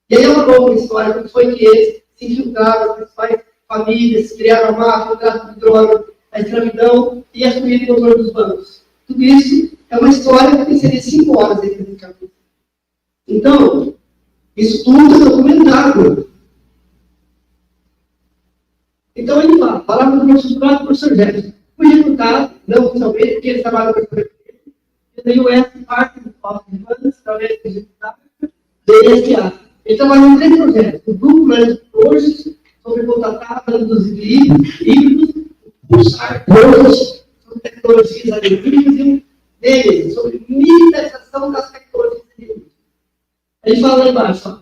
E aí é uma longa história, porque foi que eles se infiltraram, as principais famílias, criaram a máfia, o tráfico de drogas, a escravidão e assumiram o controle dos bancos. Tudo isso é uma história que seria 5 horas dentro desse capítulo. Então, isso tudo é documentado. Então, ele falava do professor Jefferson. Foi recrutado, não oficialmente, porque ele trabalha com a escola. E daí o S parte do Paulo de Vandes, através do executivo, DSA. Ele trabalhou em 3 projetos. O Grupo Management Project, sobre contratar dos híbridos, pulsar hoje, sobre tecnologias agrícolas e um deles, sobre militarização das tecnologias agrícolas. Ele fala lá embaixo, ó,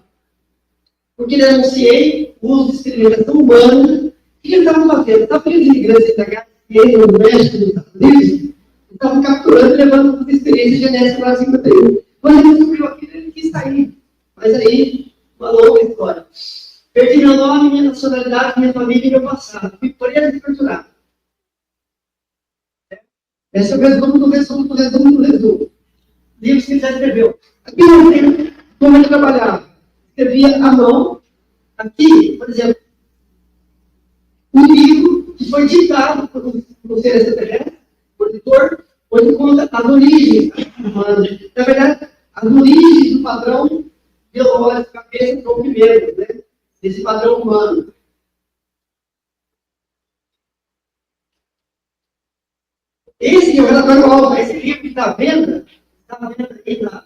porque denunciei o uso de experimentação humana. O que ele estava fazendo? Estava fazendo imigrantes da guerra no México, nos Estados Unidos, estavam capturando e levando as experiências genéticas para 51. Quando ele descobriu aquilo, ele quis sair. Mas aí, uma longa história. Perdi meu nome, minha nacionalidade, minha família e meu passado. Fui preso e torturado. Esse é o resumo do resumo do resumo do resumo. Livros que ele já escreveu. Aqui não tem como ele trabalhava. Escrevia à mão. Aqui, por exemplo, um livro que foi ditado por um ser extraterrestre, por editor, onde conta as origens humanas. Na verdade, as origens do padrão biológico, cabeça do primeiro, né? Desse padrão humano. Esse é o relatório alvo, esse livro que está à venda aí lá.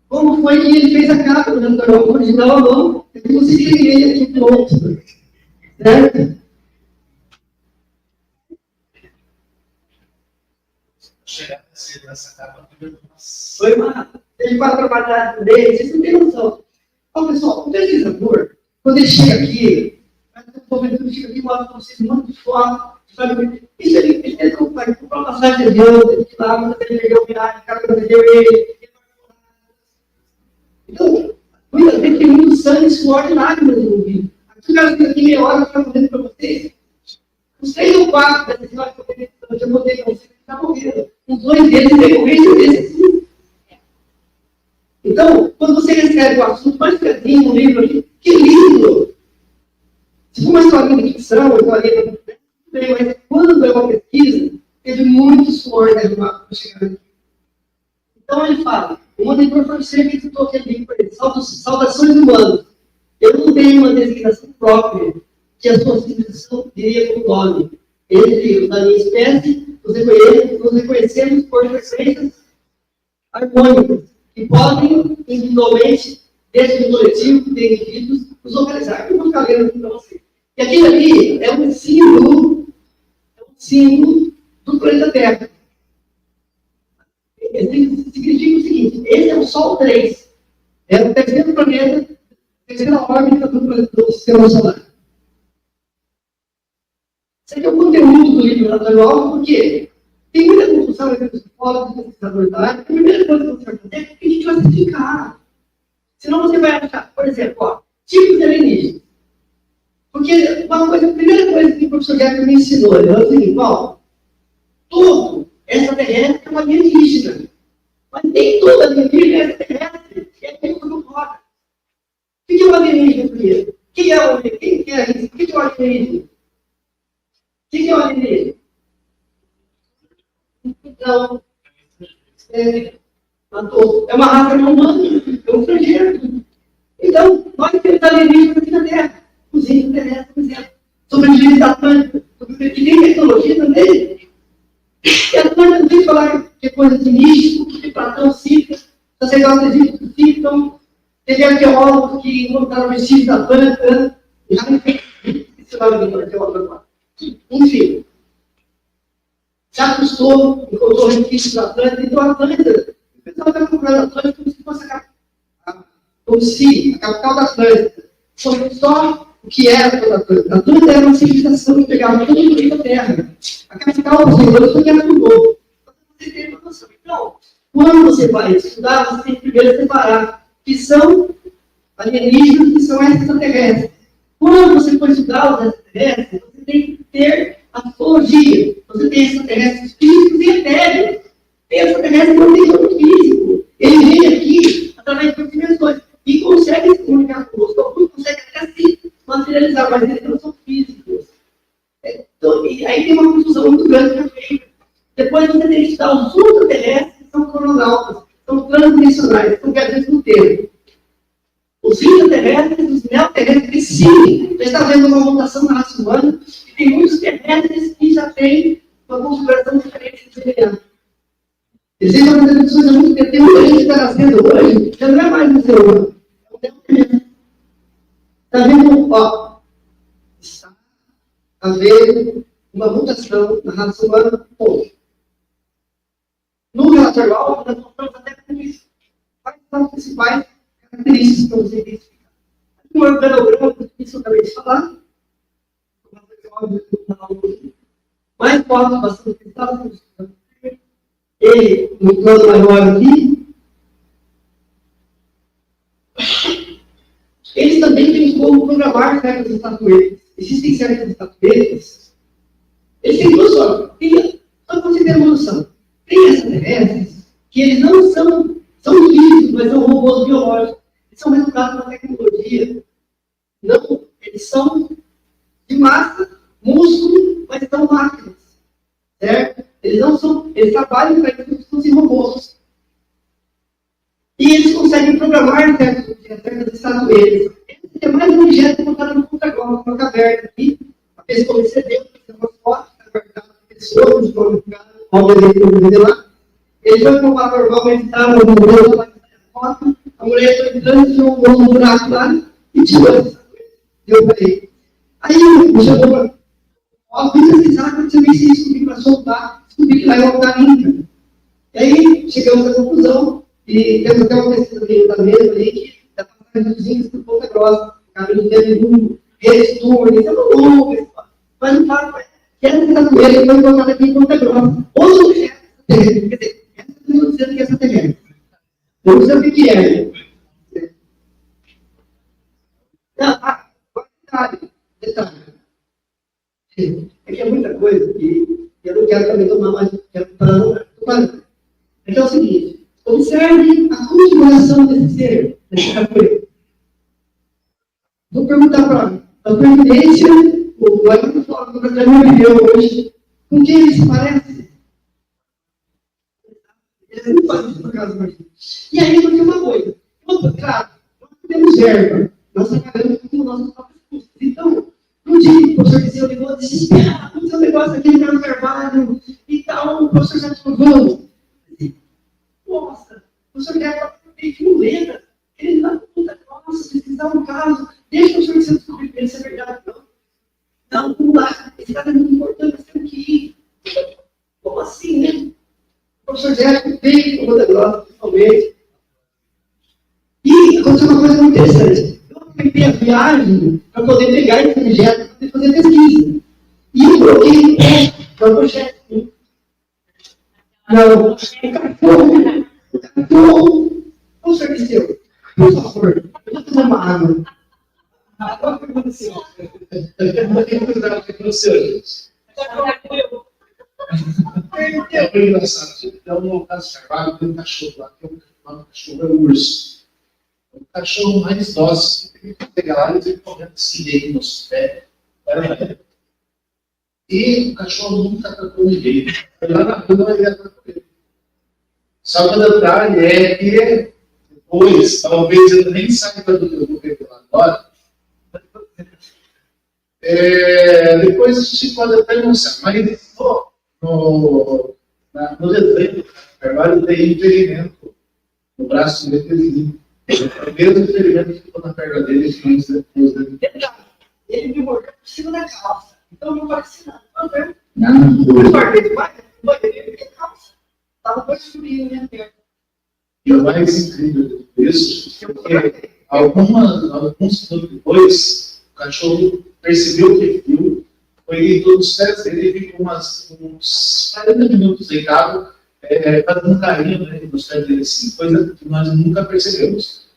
Como foi que ele fez a capa do relatório alvo original ou não? Eu consegui ler ele aqui pronto. Certo? chegar a ser nessa capa. Foi uma. Ele para trabalhar dele, vocês não têm noção. Ó, pessoal, o pesquisador, quando ele chega aqui, ele chega aqui e mostra para vocês um monte de foto. Isso ele tem que comprar uma passagem de avião, tem que ir lá, mas ele perdeu viagem, o cara perdeu ele. Então, muitas vezes tem muito sangue, suor e lágrimas envolvido. Aqui o cara fica aqui meia hora para fazer para vocês. Os 3 ou 4 dessas histórias que eu já botei para vocês, está morrendo. Os 2 deles vem morrer, e desses sim. Então, quando você recebe o assunto mais pequenininho no livro ali, que lindo! Se for uma historinha de ficção, uma historinha bem, mas quando é uma pesquisa, teve muito suor para chegar aqui. Então ele fala, o monitor foi sempre que estou aqui para ele, saudações humanas. Eu não tenho uma designação própria que a sua civilização diria com nome. Entre os da minha espécie, nos reconhecemos por frequências harmônicas, que podem, individualmente, dentro do coletivo de indivíduos, nos localizar. Eu vou ficar lendo aqui para você. E aquilo ali é um símbolo do planeta Terra. Significa o seguinte, esse é o Sol 3. É o terceiro planeta, a terceira órbita do sistema solar. Esse aqui é o conteúdo do livro atual, porque tem muita confusão entre os psicólogos e pesquisadores da área. A primeira coisa que você vai fazer é que a gente vai explicar. Senão você vai achar, por exemplo, ó, tipos de alienígenas. Porque a primeira coisa que o professor Guedes me ensinou é o seguinte, ó, todo extraterrestre é uma alienígena. Mas nem toda alienígena é extraterrestre. É aquilo que não roda. O que é o alienígena primeiro? O que é o alienígena? O que é o alienígena? O que é o alienígena? Não. É uma raça não humana, é um estrangeiro. Então, nós temos alienígenas aqui na Terra. Os índios terrestres, por exemplo. Sobreviventes da Atlântica. Que tem tecnologia também. E a Atlântica não tem que falar de coisa de místico, que Platão cita, vocês gostam de citam. Teve arqueólogos que encontraram vestígios da Atlântica. Esse nome do arqueólogo agora. Enfim. Já custou, encontrou resquícios da Atlântica, então a Atlântica, o pessoal está procurando a Atlântica como se fosse a capital da Atlântica. Sobre só o que era a Atlântica. A Atlântica era uma civilização que pegava todo o planeta Terra. A capital dos senhores foi que era do novo. Você tem uma noção. Então, quando você vai estudar, você tem que primeiro separar que são alienígenas e que são extraterrestres. Quando você for estudar os extraterrestres, você tem que ter a psicologia. Você tem extraterrestres físicos e etéreos. Tem extraterrestres que não tem corpo físico. Ele vem aqui através de dimensões e consegue se comunicar conosco. Alguns conseguem até se materializar, mas eles não são físicos. Então, e aí tem uma confusão muito grande que é feita. Depois você tem que estudar os ultraterrestres, que são crononautas, são transdimensionais, são viajantes no tempo. Os intraterrestres, os neoterrestres, sim, já está vendo uma mutação na raça humana, e tem muitos terrestres que já têm uma configuração diferente de DNA. Existem algumas discussões há muito tempo, tem muita gente que está nascendo hoje, já não é mais um ser humano, é um neoterrestre. Está vendo, ó, está havendo uma mutação na raça humana hoje. No relatório alvo, nós mostramos até com isso. Quais são as principais características para você identificar? Um organograma, isso eu acabei de falar. Mais fotos bastante pensadas. Ele, no plano maior aqui. Eles também têm como programar certas estatuetas. Existem certas estatuetas. Eles têm duas formas. Só para você ter uma noção. Tem extraterrestres que eles não são físicos, mas são robôs biológicos. Eles são resultados da tecnologia. Não, eles são de massa, músculo, mas são máquinas. Certo? Eles não são, eles trabalham para que eles fossem robôs. E eles conseguem programar certas estatuetas. Esse é mais um objeto colocado no contragolpe, uma caverna aqui. A pessoa recebeu, uma foto, a pessoa, os nomes do cara. Ele foi para o mapa normal, mas estava no modelo, a mulher foi entrando, tinha um buraco lá e tirou essa coisa. Deu para ele. Aí me chamou para. Ó, fui pesquisar, quando você vê isso, descobri para soltar, descobri que lá é o caminho. E aí, chegamos à conclusão, e temos até uma pesquisa da mesa ali, que da passagem dos índios por Ponta Grossa, caminho teve um retorno, isso é uma longa história. Mas o fato é que essa cachoeira foi encontrada aqui em Ponta Grossa. Outro objeto extraterrestre, quer dizer, essa eu não estou dizendo que é extraterrestre. Eu não sei o que é. Detalhe. É que é muita coisa e eu não quero também tomar mais tempo para não. É que é o seguinte: observe a configuração desse ser, desse capoeira. Vou perguntar para a presidência, o Guarani fala do Brasil viveu hoje, com quem ele se parece? Ele não faz isso por causa do Brasil. E aí, porque uma coisa, claro, nós temos erva, nós trabalhamos com os nossos próprios custos. Então, no dia que o professor dizia, eu ligou desesperado, aconteceu um negócio aqui no meu trabalho e tal, o professor já falou, vamos. Nossa, o professor já tem que não lembra. Ele lá, puta, nossa, se precisar um caso, deixa o professor descobrir se é verdade ou não. Não dá, esse cara é muito importante, nós temos que ir. Como assim, né? O professor Zé veio com o Ponta Grossa, principalmente. E aconteceu uma coisa muito interessante. Eu aproveitei a viagem para poder pegar esse objeto e fazer pesquisa. E eu coloquei para o projeto. Não, o cachorro. O senhor disse, por favor, eu vou tomar uma água. Agora o que aconteceu? É bem engraçado. Então, no caso de Carvalho, tem um cachorro lá, que é um cachorro, é um urso. O cachorro mais dócil, tem que pegar lá e tem que correr assim dele nos pés. E o cachorro nunca atacou ninguém. Lá na rua ele atacou ele. Só que o detalhe é que depois, talvez ele nem saiba do que eu vou ver lá agora. Depois a gente pode até mostrar, mas no desenho, o Carvalho tem impedimento no braço dele. O mesmo experimento que ficou na perna dele, mas depois dele. Ele me mordeu por cima da calça. Então não parece nada. Não, Eu guardei debaixo da calça. Estava dois furinhos na minha perna. E o mais incrível disso é que alguns anos depois, o cachorro percebeu que viu, foi em todos os testes, ele ficou uns 40 minutos deitado, fazendo carinho, né, nos pés dele, assim, coisa que nós nunca percebemos.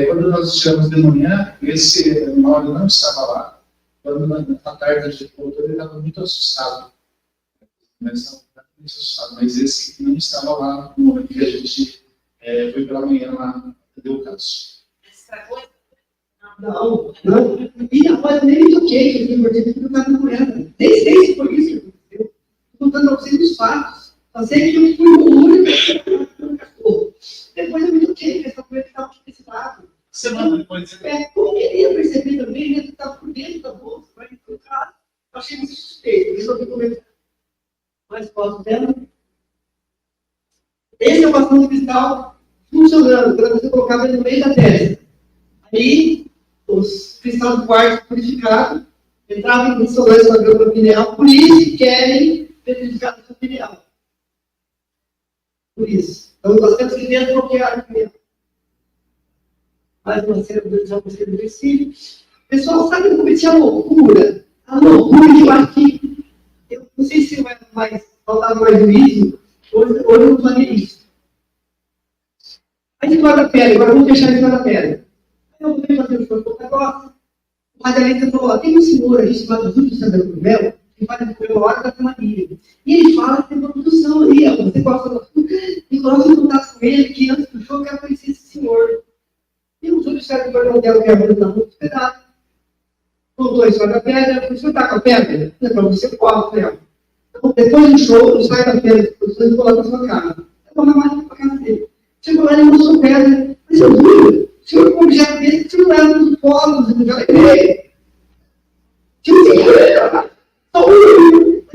Quando nós chegamos de manhã, esse animal não estava lá. Quando na tarde a gente voltou, ele estava muito assustado. Mas esse não estava lá no momento que a gente foi pela manhã lá, deu o caso. Não. E agora nem me toquei, que eu mordei porque eu estava morando. Nem sei se foi isso que aconteceu. Estou contando para vocês os fatos. Só sei que eu fui no único no cachorro. Depois eu me toquei, que essa coisa estava aqui desse lado. Semana depois. Como eu queria perceber também, ele estava por dentro da bolsa, para ir para o carro. Eu achei muito suspeito, resolvi comentar. Mais fotos dela. Esse é o bastão de cristal funcionando, quando você colocava ele no meio da testa. Aí, os cristais do quartzo purificados entravam em dissonância com a glândula pineal, por isso querem petrificar a pineal. Por isso. Então, nós temos que desbloquear a pineal. Mais uma cena do versículo. Pessoal, sabe como é a loucura? A loucura que eu acho que, eu não sei se vai faltar mais juízo, hoje eu não falei isso. A história da pele, agora vamos fechar a história da pele. Eu vou fazer o show do negócio. O Margarida falou, tem um senhor ali chamado Júlio Sandra Cruvel, que faz a hora da família. E ele fala que tem uma produção ali, você gosta de contar com ele, que antes do show eu quero conhecer esse senhor. E o Júlio Sandra Cruvel deu a muito esperado. Contou a história da pedra, você está com a pedra? Não é para você corre, né? Então, depois do show, ele sai da pedra, você coloca na sua casa. Eu vou mais para a casa dele. Chegou lá e mostrou a pedra. Mas eu juro, o senhor com um objeto desse, o senhor não leva nos polos, eu já levei.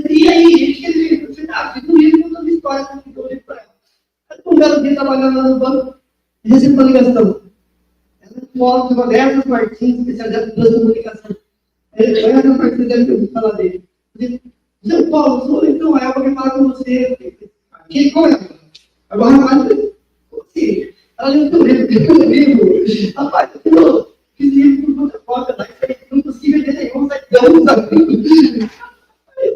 E aí, ele quer dizer, eu falei, fica um livro contando história, que eu li para ela. Aí, um belo dia, trabalhando lá no banco, recebo uma ligação. Ela é polo de uma dessas Martins, especializada em comunicação. Aí, essa Martins deve ter falar dele. Eu falei, seu Paulo, então ela quer falar com você. Qual é? Agora, como assim? Ela leu o livro. Rapaz, eu fiz livro por conta própria, lá, não consegui vender nenhum, sabe?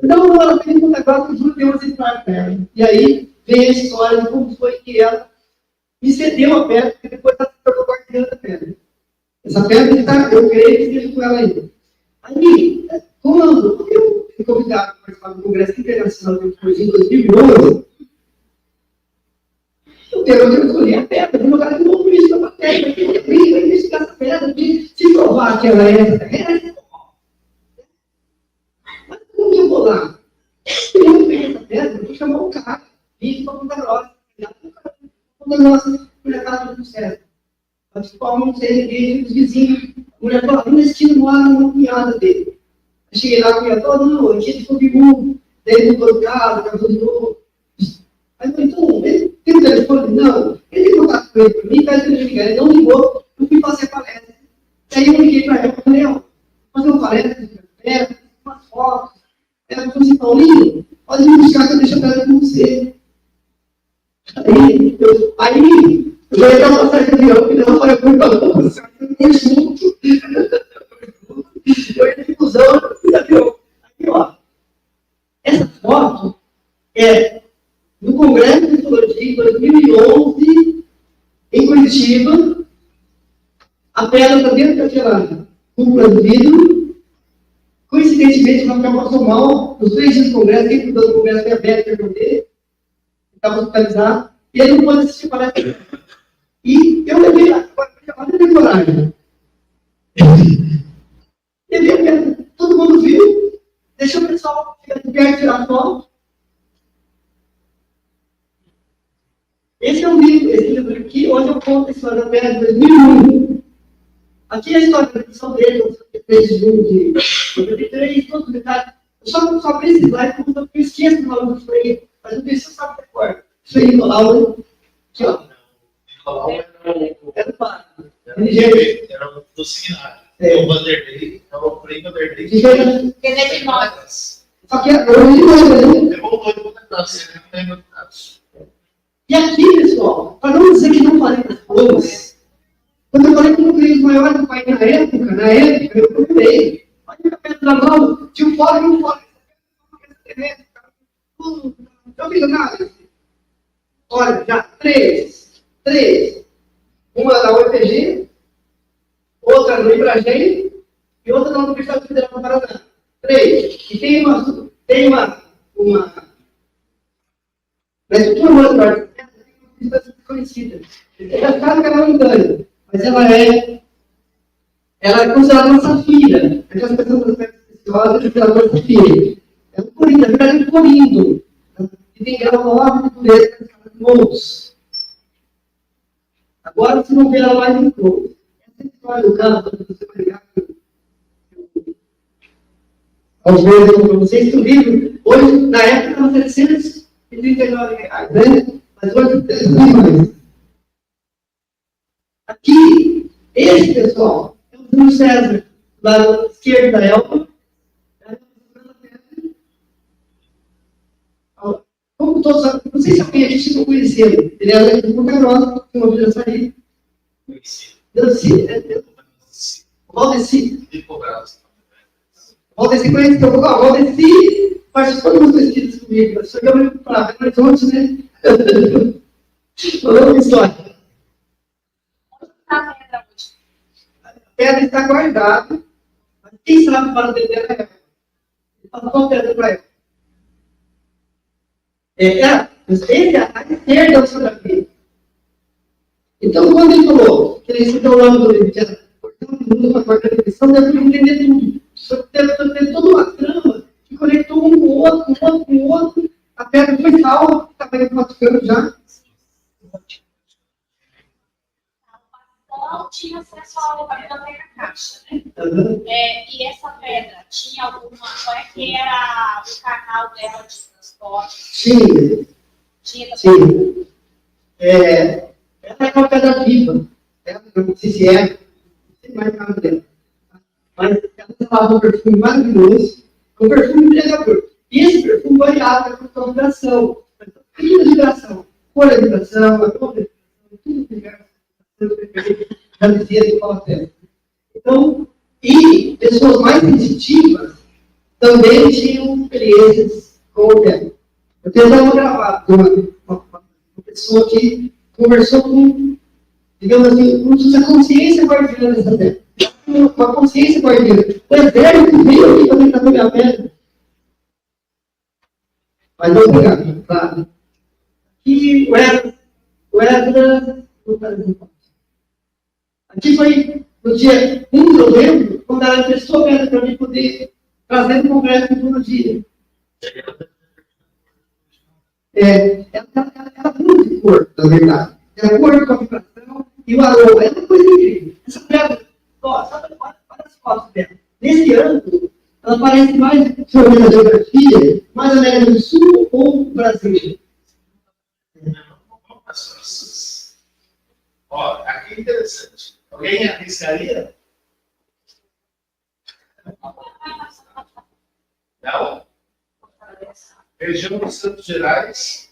Não, ela fez um negócio que eu juro que eu vou para ela. E aí vem a história de como foi que ela me cedeu a pedra, porque depois ela se tornou guardiã da pedra. Essa pedra está, eu creio que esteja com ela ainda. Aí, quando eu fui convidado para participar do Congresso Internacional de Antropologia em 2011, eu escolhi a pedra, no lugar de um outro isso na pedra, eu vim investigar essa pedra, se provar que ela é essa. Mas como eu vou lá? Eu peguei essa pedra, vou chamar um cara, vim para Ponta Grossa, Ponta Grossa, por acaso do César. Mas como não sei ninguém, os vizinhos, a mulher falou, a Nestina mora numa cunhada dele. Eu cheguei lá, a cunhada toda, não, a gente ficou vivo, daí mudou de casa, casou de novo. Aí eu falei, então, ele tem o telefone? Não. Ele tem contato com ele para mim, pede para ele ligar. Ele não ligou, eu fui fazer palestra. Aí eu liguei para ela, falei, ó, fazer uma palestra, umas fotos. Ela falou assim, Paulinho, pode me buscar que eu deixo a pedra com você. Aí eu já ia dar uma passagem de avião, que não, eu fui para você, eu junto. Eu ia de fusão, eu fui de avião. Aqui, ó, essa foto é no Congresso de Antropologia, em 2011, em Curitiba, a pedra está dentro daquela cúpula de vidro. Coincidentemente, o Rafael passou mal, nos 3 dias do Congresso, quem cuidou do Congresso foi a Beth, que eu estava hospitalizado, e ele não pôde assistir palestra. E eu levei lá, olha a minha coragem. Levei a pedra, todo mundo viu, deixou o pessoal ficar de perto tirar foto. Esse é um livro, esse livro aqui, onde eu conto a história da pedra de 2001. Aqui é a história da edição dele, 3 de junho de 93, todos os detalhes. Eu só abri esse slide porque eu esqueço o nome do freio, mas eu preciso saber de cor. Freio do Laura, aqui ó. Era Era do seminário. O Vanderlei, era o Frei Vanderlei. Ele é de nós. Só que eu não lembro. Eu vou contar, você não lembra. E aqui, pessoal, para não dizer que não falei das coisas, quando eu falei com um cliente maior do pai na época, eu procurei. Olha a pedra na mão, tinha um fora e um fora. Eu fiz nada. Olha, já 3. Uma da UFG, outra no Ibragem e outra na Universidade Federal do Paraná. 3. E tem uma na estrutura molecular conhecida. É claro que ela não engana, mas ela é considerada uma safira. Aquelas pessoas das pedras preciosas, consideradas uma safira. É um corindo, na verdade é um corindo. Que tem grau 9 de pureza, mols. Agora você não vê ela mais em cor. Essa história do campo, você vai ligar aos vezes para vocês, que o livro, hoje, na época, estava R$739, né? Mas hoje, mais. Aqui, esse pessoal, é o Júlio César, do lado esquerdo da Elba. Como todos sabem, não sei se alguém aqui chegou a conhecê-lo. Ele era de Ponta Grossa, que uma vez eu saí. Valdeci. Valdeci conheceu. Valdeci participou dos meus vestidos comigo. Só que eu me para Belo Horizonte, né? Falou uma história. A pedra está guardada. Mas quem sabe para vender ela é. Ele passou a pedra para ela. Esse é a esquerda da fotografia. Então, quando ele falou que ele citou o nome do livro, que era Portão do Mundo para a Quarta Dimensão, deve entender tudo. Só que deve ter toda uma trama que conectou um com o outro, com o outro. A pedra foi salva, estava em 4 anos já. Não tinha acesso ao biblioteca caixa, né? E essa pedra tinha alguma. Qual é que era o canal dela de transporte? Tinha. Ela é uma pedra viva. Não sei se é. Não sei mais nada dela. Mas ela estava um perfume maravilhoso, com perfume empregador. E esse perfume variava com a vibração. Linda vibração. polarização, a competição, tudo que já dizia de Paulo. Então, e pessoas mais sensitivas também tinham experiências com o tempo. Eu tenho até gravado uma pessoa que conversou com, digamos assim, como se fosse a consciência guardiana dessa terra. Uma consciência guardiana. O exército veio aqui para tentar pegar a pedra. Mas não pegar, claro. E o Edra aqui foi no dia 1 de novembro, quando ela emprestou a pedra para mim poder trazer no congresso no dia. Ela muda de cor, na verdade. Ela cor com a vibração e o aroma. É uma coisa incrível. Essa pedra, olha as fotos dela. Nesse ano, ela parece mais, se eu ver na geografia, mais América do Sul ou Brasil. Ó, aqui é interessante. Alguém arriscaria? Não? Região dos Santos Gerais.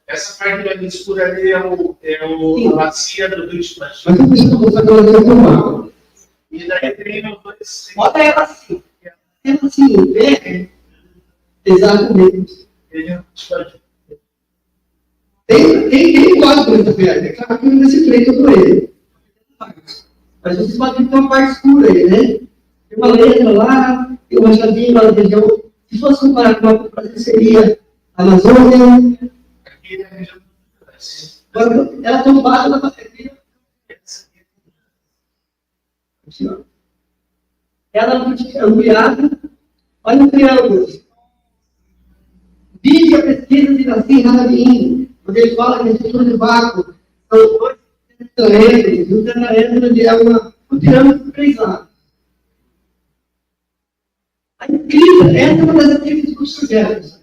Essa parte mais escura ali é a bacia do Rio de Mas eu preciso fazer uma. E daí tem os dois. Bota ela assim. Ela assim, exatamente. Tem quase coisa perto. É claro que nesse pleito eu dou ele. Mas vocês podem ter uma parte escura aí, né? Tem uma letra lá, tem uma chavinha lá na região. Se fosse comparar com o Brasil, seria a Amazônia. Aqui na região do Brasil. Ela está embaixo da bateria. Ela é ampliada. Olha o triângulo. Vide a pesquisa de Nassim Haramein, onde ele fala que a estrutura de vácuo são dois tetraedros, e o tetraedro é um pirâmide de 3 lados. A incrível, essa é uma das atividades do sujeito.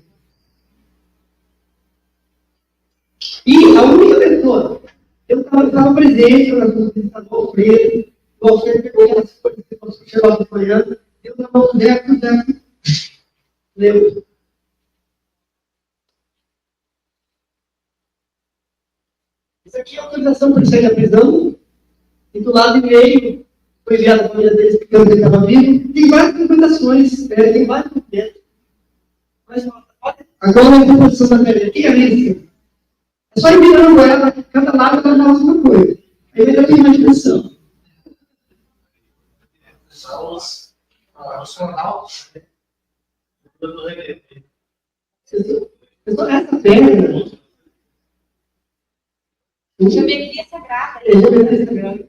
E a única pessoa, eu estava presente na visita do Alfredo, o Alfredo pegou aquelas coisas que nós chegamos de manhã, eu estava no Zeco, leu. Isso aqui é a autorização para sair da prisão, e do lado direito foi enviada a família deles, porque ele estava vivo. Tem várias documentações, tem vários documentos. Mas agora a posição da matéria aqui é isso. É só ir virando ela, cada lado ela dá uma coisa. Aí ainda tem imaginação. São os canais. Essa perna. Geometria sagrada. Geometria sagrada.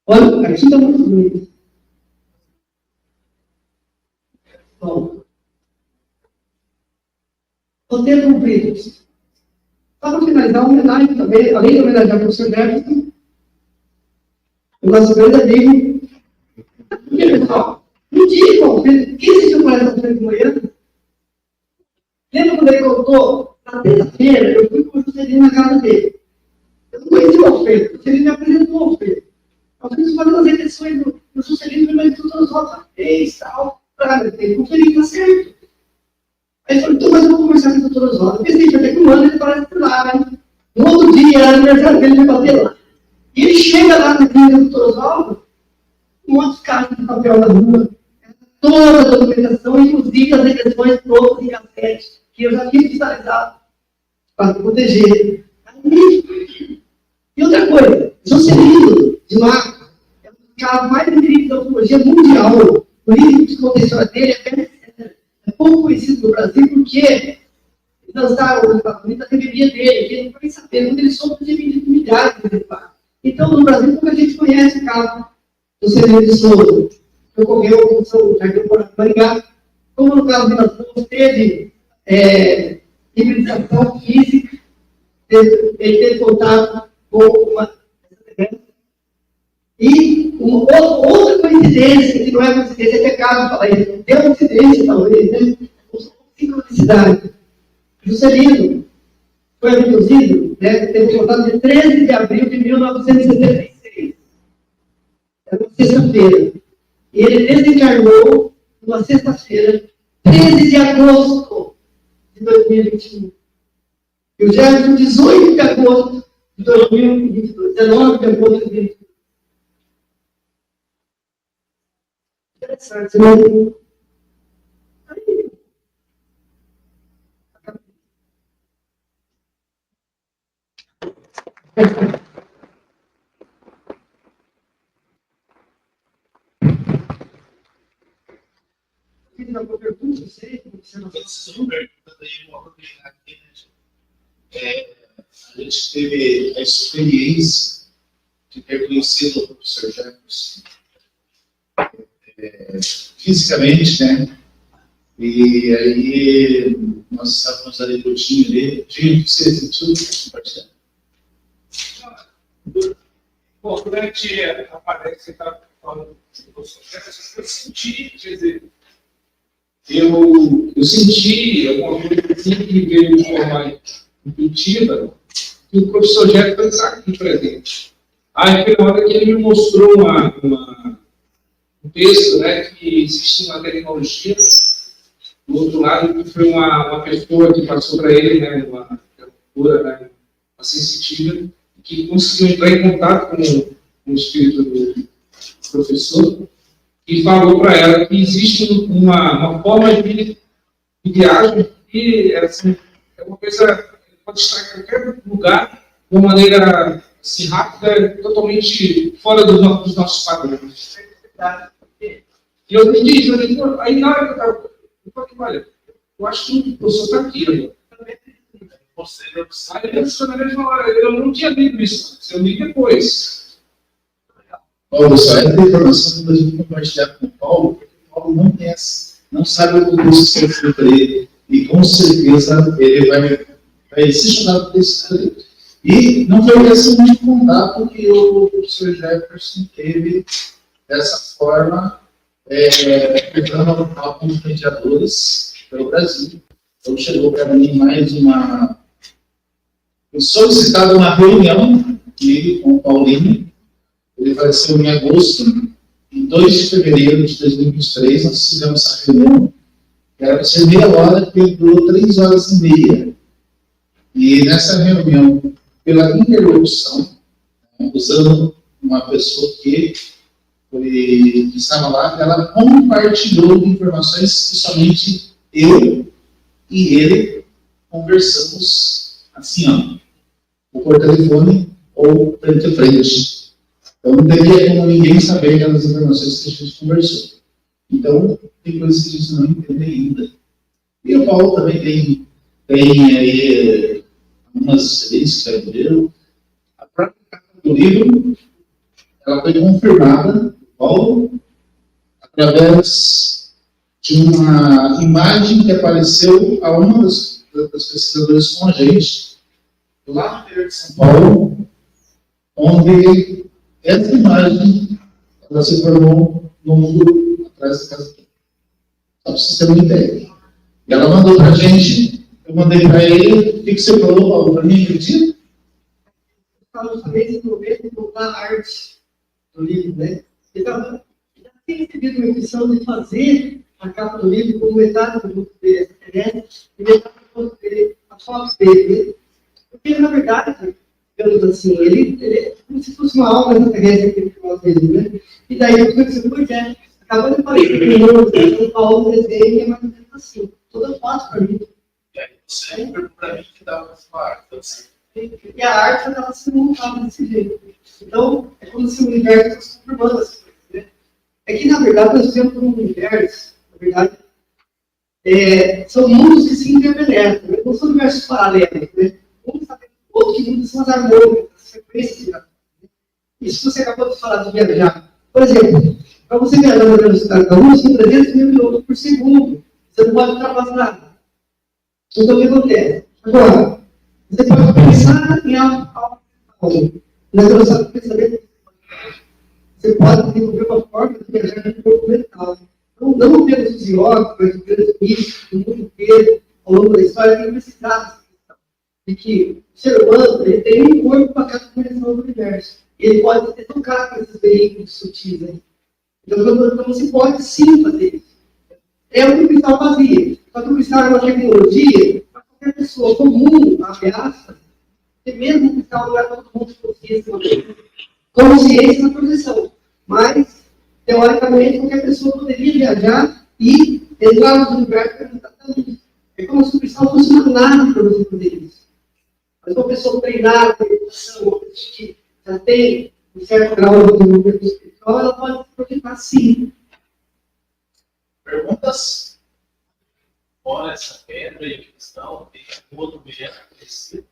Olha, aqui está muito bonito. Bom. Roteiro cumprido. Só para finalizar, uma homenagem também, além de homenagear o professor Jefferson, o nosso grande amigo. Porque, pessoal, um dia, quem assistiu para essa frente de manhã? Lembra quando ele contou? Na terça-feira, eu fui com o Juscelino na casa dele. Eu não conheci o Alfredo, o Juscelino me apresentou o Alfredo. O Alfredo fazendo as eleições do Juscelino, mas todas as votos fez, tal, para ele, o Felipe está certo. Aí ele falou, então, mas eu vou conversar com o doutor Oswaldo. Eu pensei, até que um ano ele parece por lá, né? No outro dia, era aniversário dele, ele vai bater lá. E ele chega lá na clínica do doutor Oswaldo, um monte de caixas de papel na rua, toda a documentação, inclusive as eleições todas em cassete, que eu já tinha digitalizado para proteger. E outra coisa, Juscelino de Marcos é um dos caras mais incríveis da ufologia mundial. O livro de contenção dele é pouco conhecido no Brasil porque eles lançaram os Estados Unidos a revelia dele, que ele não foi saber, quando ele soube de milhares de fatos. Então, no Brasil, pouca gente conhece o caso do Juscelino de Souza, que ocorreu com São Jardim do Maringá. Como no caso de Nas teve hibridização física, ele teve contato com uma. E outra coincidência, que não é coincidência, é pecado falar isso, deu coincidência, talvez, né? Sincronicidade. Juscelino foi abduzido, né? Teve contato de 13 de abril de 1976. Era uma sexta-feira. E ele desencarnou numa sexta-feira, 13 de agosto de 2021. E o Jefferson, 18 de agosto de 2022, 19 de agosto de 2022. Interessante, né? Fiz alguma pergunta, não sei, Uma pergunta daí, uma oportunidade aqui, né, gente? A gente teve a experiência de ter conhecido o professor Jefferson fisicamente, né? E aí nós estávamos ali do Dinho dele. Dinho, você sentiu compartilhar? Bom, quando a gente aparece, você está falando do professor Jefferson, eu senti, quer dizer, eu senti alguma coisa assim que veio de forma intuitiva, que o professor Jefferson está aqui presente. Aí foi na hora que ele me mostrou um texto, né, que existe uma tecnologia, do outro lado, que foi uma pessoa que passou para ele, né, uma cultura, né, uma sensitiva, que conseguiu entrar em contato com o espírito do professor e falou para ela que existe uma forma de viagem que assim, é uma coisa que pode estar em qualquer lugar de uma maneira assim, rápida, totalmente fora dos nossos padrões. E eu entendi, aí na hora que eu falei, olha, eu acho que o professor está aqui, eu não tinha lido isso antes, eu li depois. Paulo, só essa informação que a gente compartilhar com o Paulo, porque o Paulo não conhece, não sabe o curso que você fez ele, e com certeza ele vai se chamar por esse cara. E não foi esse o único contato que o professor Jefferson teve dessa forma, pegando alguns mediadores pelo Brasil. Então chegou para mim mais uma. Foi solicitada uma reunião comigo com o Paulinho. Ele faleceu em agosto. Em 2 de fevereiro de 2023, nós fizemos essa reunião. Era para ser meia hora, que durou 3 horas e meia. E nessa reunião, pela interlocução, usando uma pessoa que estava lá, ela compartilhou informações que somente eu e ele conversamos assim, ó, ou por telefone ou frente a frente. Então não teria como ninguém saber aquelas informações que a gente conversou. Então, tem coisas que a gente não entende ainda. E o Paulo também tem aí algumas experiências que aprenderam. A própria capa do livro, ela foi confirmada, Paulo, através de uma imagem que apareceu a uma das pesquisadoras com a gente, lá no interior de São Paulo, onde essa imagem ela se formou no mundo atrás da casa dele. Só para você ter uma ideia. E ela mandou para a gente, eu mandei para ele, o que você falou, Paulo, para mim, acredita? Falamos também no momento da arte do livro, né? Então, já tinha recebido uma missão de fazer a capa do livro como metade do grupo dele, né? E metade do grupo dele, a foto dele, né? Porque, na verdade, digamos assim, ele é como se fosse uma alma extraterrestre que ele falou dele, né? E daí eu pensei, pois é, acabou de aparecer em São Paulo, desenho, é mais ou menos assim, toda foto para mim. E aí você perguntou para mim que dava uma arte, então assim. E a arte estava se montando desse jeito. Então, é como se o universo fosse confirmando as coisas, né? É que, na verdade, nós temos um universo, na verdade, são mundos que se interpenetram, né? Não são universos paralelos, né? Um está dentro do outro, que mundos são as harmônicas, as frequências de vida. Isso você acabou de falar de viajar. Por exemplo, para você viajar na velocidade da luz, são 300 mil quilômetros por segundo. Você não pode ultrapassar nada. Então, o que acontece? Agora, você pode pensar em algo na velocidade do pensamento. Você pode desenvolver uma forma de viajar de corpo mental. Então, não apenas os biólogos, mas os grandes místicos do mundo inteiro, ao longo da história, tem investigado essa questão. De que o ser humano ele tem um corpo para cada dimensão do universo. E ele pode ter tocado com esses veículos sutis. Né? Então, você pode sim fazer isso. É um cristal vazio. Só que o cristal é uma tecnologia para qualquer pessoa pessoa comum a ameaça, que mesmo que não é todo mundo consciência na projeção. Mas, teoricamente, qualquer pessoa poderia viajar e entrar no lugar que está dando. É como se o pessoal fosse uma nave para você fazer isso. Mas uma pessoa treinada com educação, uma pessoa que já tem um certo grau de desenvolvimento espiritual, ela pode se projetar sim. Perguntas? Fora essa pedra e a questão, tem outro objeto parecido?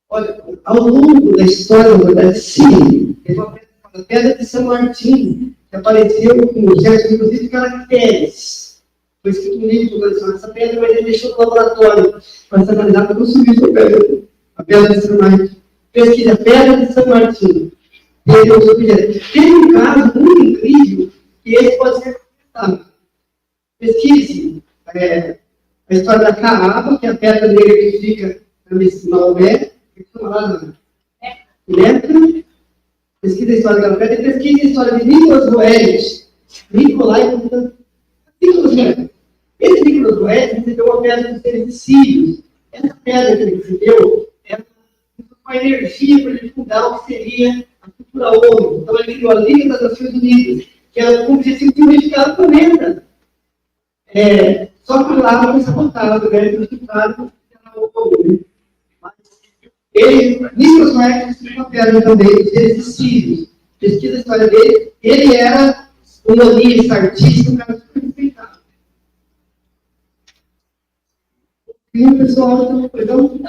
Olha, ao longo da história, na verdade, sim. Teve a pedra de São Martinho, que apareceu com objetos, inclusive, caracteres. Foi escrito um livro sobre essa pedra, mas ele deixou no laboratório para ser analisado, porque eu subi a pedra de São Martinho. Pesquisa Pedra de São Martinho. Teve um caso muito incrível, que esse pode ser comentado. Pesquise a história da Caaba, que é a pedra negra que fica na Maomé, que fica lá na Elétrica. Pesquise a história da pedra e pesquise a história de Nicolas Boeres. Esse Nicolas Boeres recebeu uma pedra dos seres de Sírios. Essa pedra que ele recebeu era uma energia para ele fundar o que seria a cultura ONU. Então ele criou a Liga das Nações Unidas, que era com o objetivo de unificar o planeta. Só que lá não foi sabotado, né? Nicolas Boeres recebeu uma pedra também dos seres de Sírios. Pesquisa a história dele. Ele era um humanista, artista, um cara super respeitado. E o pessoal tem uma coisa. Outro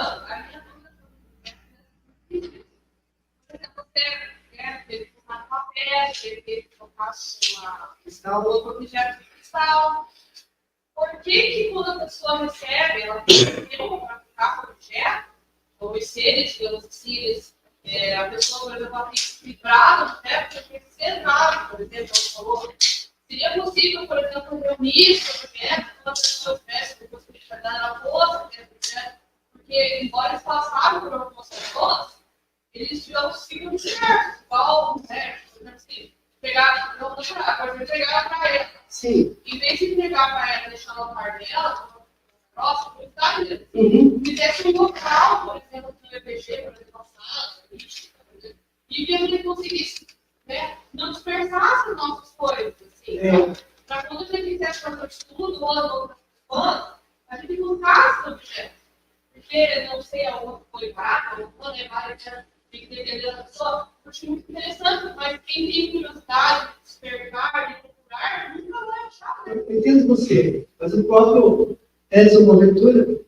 objeto de cristal. Por que quando a pessoa recebe, ela tem que ter um objeto, ou os seres, digamos assim, a pessoa, por exemplo, ela tem que vibrar no objeto, porque tem que ser nada, por exemplo, ela falou. Seria possível, por exemplo, reunir esse objeto, quando a pessoa tivesse depois que vai dar na bolsa, porque, embora eles passaram por algumas pessoas, eles já conseguiram certo, igual, assim, pegar, não vou chorar, pode pegar para ela. Sim. Em vez de pegar para ela e deixar no par dela, próximo, fizesse um local, por exemplo, no EPG, por exemplo, e que a gente conseguisse, né, não dispersasse as nossas coisas, assim, para quando a gente quisesse fazer estudo ou as outras pessoas, a gente buscasse o objeto. Porque, não sei, aonde foi vaga, ou quando é vaga, tem que entender a pessoa. Eu acho muito interessante, mas quem tem curiosidade de despertar, de procurar, nunca vai achar. Né? Eu entendo você, mas o próprio Edson Boaventura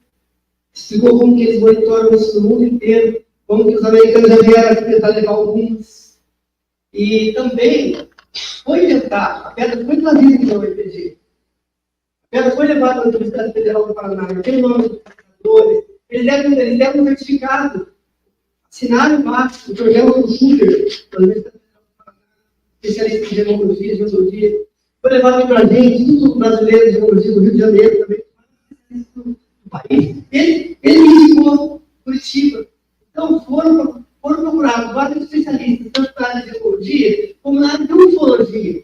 explicou como que eles monitoram isso no mundo inteiro, como que os americanos já vieram aqui tentar levar alguns. E também foi tentado, a pedra foi trazida aqui no EPG. A pedra foi levada na Universidade Federal do Paraná, tem o nome dos pesquisadores, eles deram um certificado. Assinaram embaixo o programa do Schubert, especialista em geologia, geologia. Foi levado para a gente, Instituto Brasileiro de Geologia do Rio de Janeiro também. Do país. Ele indicou Curitiba. Então, foram procurados vários especialistas, tanto na área de geologia, como na área de ufologia.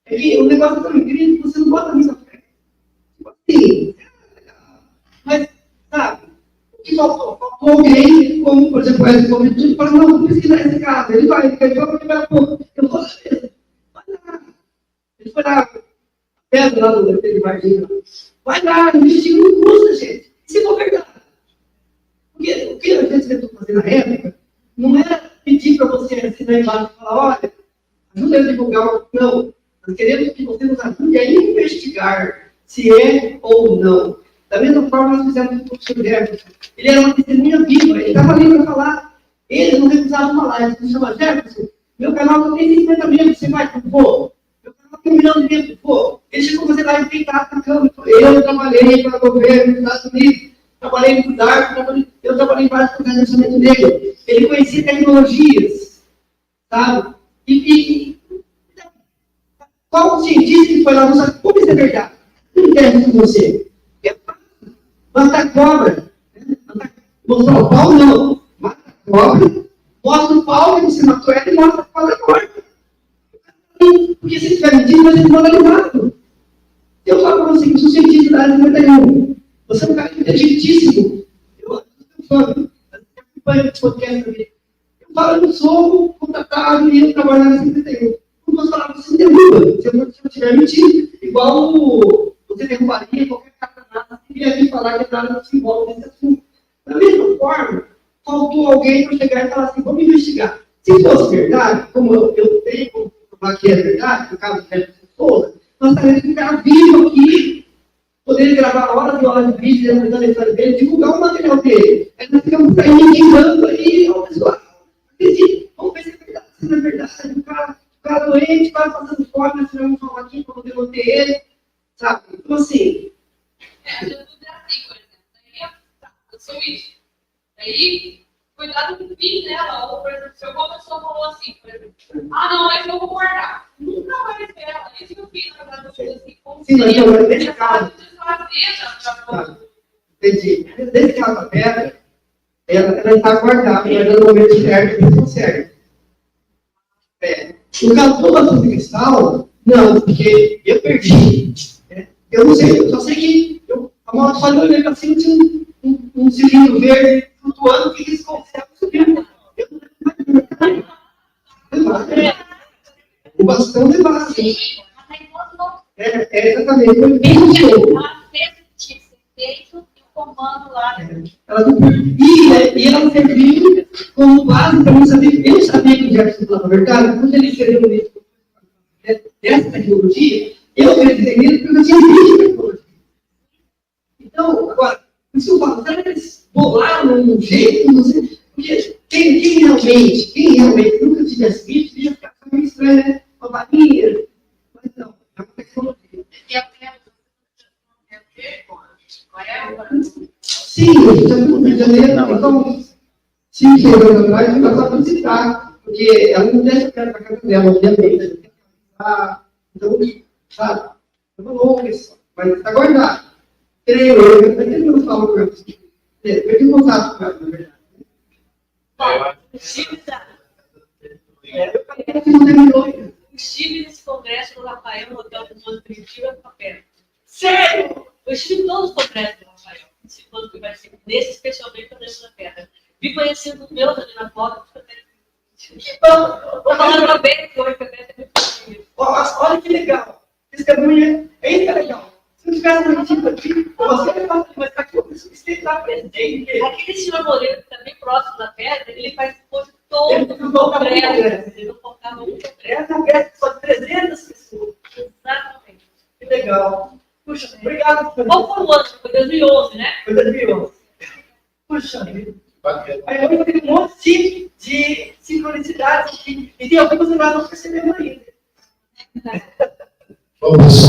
É que o negócio é tão incrível que você não bota muita fé. Tipo assim, mas, sabe, o que faltou? Faltou alguém, como, por exemplo, o Edson Boaventura, fala, não, vou pesquisar esse caso. Ele vai porque vai, pô, eu vou saber. Ele foi lá, pedra lá no Varginha. Vai lá, investiga, não custa, gente. Se for verdade. Porque o que a gente tentou fazer na época não era pedir para você assinar embaixo e falar, olha, ajuda a divulgar. Não. Nós queremos que você nos ajude a investigar se é ou não. Da mesma forma, nós fizemos com o professor Jefferson. Ele era uma testemunha viva, ele estava ali para falar. Ele não recusava falar. Ele se chama Jefferson. Meu canal não tem 50 membros, você vai, pô. Meu canal tem 1 milhão de membros, pô. Ele chegou a fazer lá e peitar na cama. Eu trabalhei para o governo dos Estados Unidos, trabalhei no DARPA, eu trabalhei em vários projetos de orçamento negro. Ele conhecia tecnologias, sabe? E qual cientista que foi lá não sabe como isso é verdade? Não quer com você. É fácil. Matar cobra. Mostrar o pau, não. Mata a cobra, mostra o pau que você matou ela e mostra a cobra morta. Porque se estiver mentindo, vai ser moralizado. Eu falo para você que sou cientista da área 51. Você é um cara inteligentíssimo. acompanha o podcast também. Eu falo, eu não sou contratado e eu trabalho na 51. Como você falava, você derruba. Se eu estiver mentindo, igual você derrubaria qualquer cara nada, você viria aqui falar que nada não se envolve nesse assunto. Da mesma forma, faltou alguém para chegar e falar assim, vamos investigar. Se fosse verdade, como eu tenho como provar que é verdade, no caso do Félix Souza, nós estaríamos com um cara vivo aqui, poderia gravar horas e horas de vídeo, dentro da história dele, divulgar o material dele. Aí nós ficamos aí indicando aí, ó, pessoal, acredite, vamos ver se é verdade, se não é verdade. O cara doente, o cara passando fome, nós tiramos um aqui para poder manter ele, sabe? Então, assim. É, eu tudo é assim, por exemplo. Eu sou isso. Aí, cuidado com o filho dela. Ou, por exemplo, se alguma pessoa falou assim, por exemplo, não, mas eu vou guardar. Nunca mais ver ela. E se o filho vai dar assim, como Sim, mas eu nesse caso. Entendi. Nesse caso da pedra, ela está guardada, mas no momento certo, eles conseguem. No caso do Batom de Cristal, não, porque eu perdi. Eu não sei, eu só sei que a moto só olhei para cima, tinha um cilindro verde flutuando, que eles conseguem subir. O bastão de base. Exatamente, foi bem show. Comando lá. E ela serviu como base para mim saber. Eu sabia que o Jefferson falava a verdade, quando ele escreveu um livro dessa tecnologia, eu acreditei nele porque eu tinha visto tecnologia. Então, agora, isso eu falo, será que eles bolaram um jeito? Não sei, porque quem realmente nunca tivesse visto, ia ficar meio estranho, né? Uma varinha. Mas não, é uma tecnologia. Sim, eu já fui no Rio de Janeiro, então, 5 anos atrás, eu passava a visitar, porque ela não deixa perto da casa dela, obviamente. Então, sabe, é uma longa história, mas está guardado. Eu não falo com ela, perdi o contato com ela, na verdade. Eu estive nesse congresso do Rafael, no Hotel do Mundo Primitivo, no papel. Sério? Eu estive em todos os congressos do Rafael. Quando que vai ser, nesse especialmente para dentro da terra. Vi conhecendo meus ali na foto. Que bom! Vou falar uma vez que hoje é muito. Olha que legal! Testemunha é ainda legal. Se não tivesse mantido aqui, você vai mas está aqui, eu preciso estar presente. Aquele senhor Moreira, que está bem próximo da pedra, ele participou de todo o congresso. Ele não faltava um congresso. Essa festa só de 300 pessoas. Exatamente. Que legal. Puxa, obrigado. Qual foi o ano? Foi 2011, né? Foi 2011. Puxa vida. Aí eu tenho um monte de sincronicidades aqui. E tem algumas que nós não percebemos ainda. Vamos.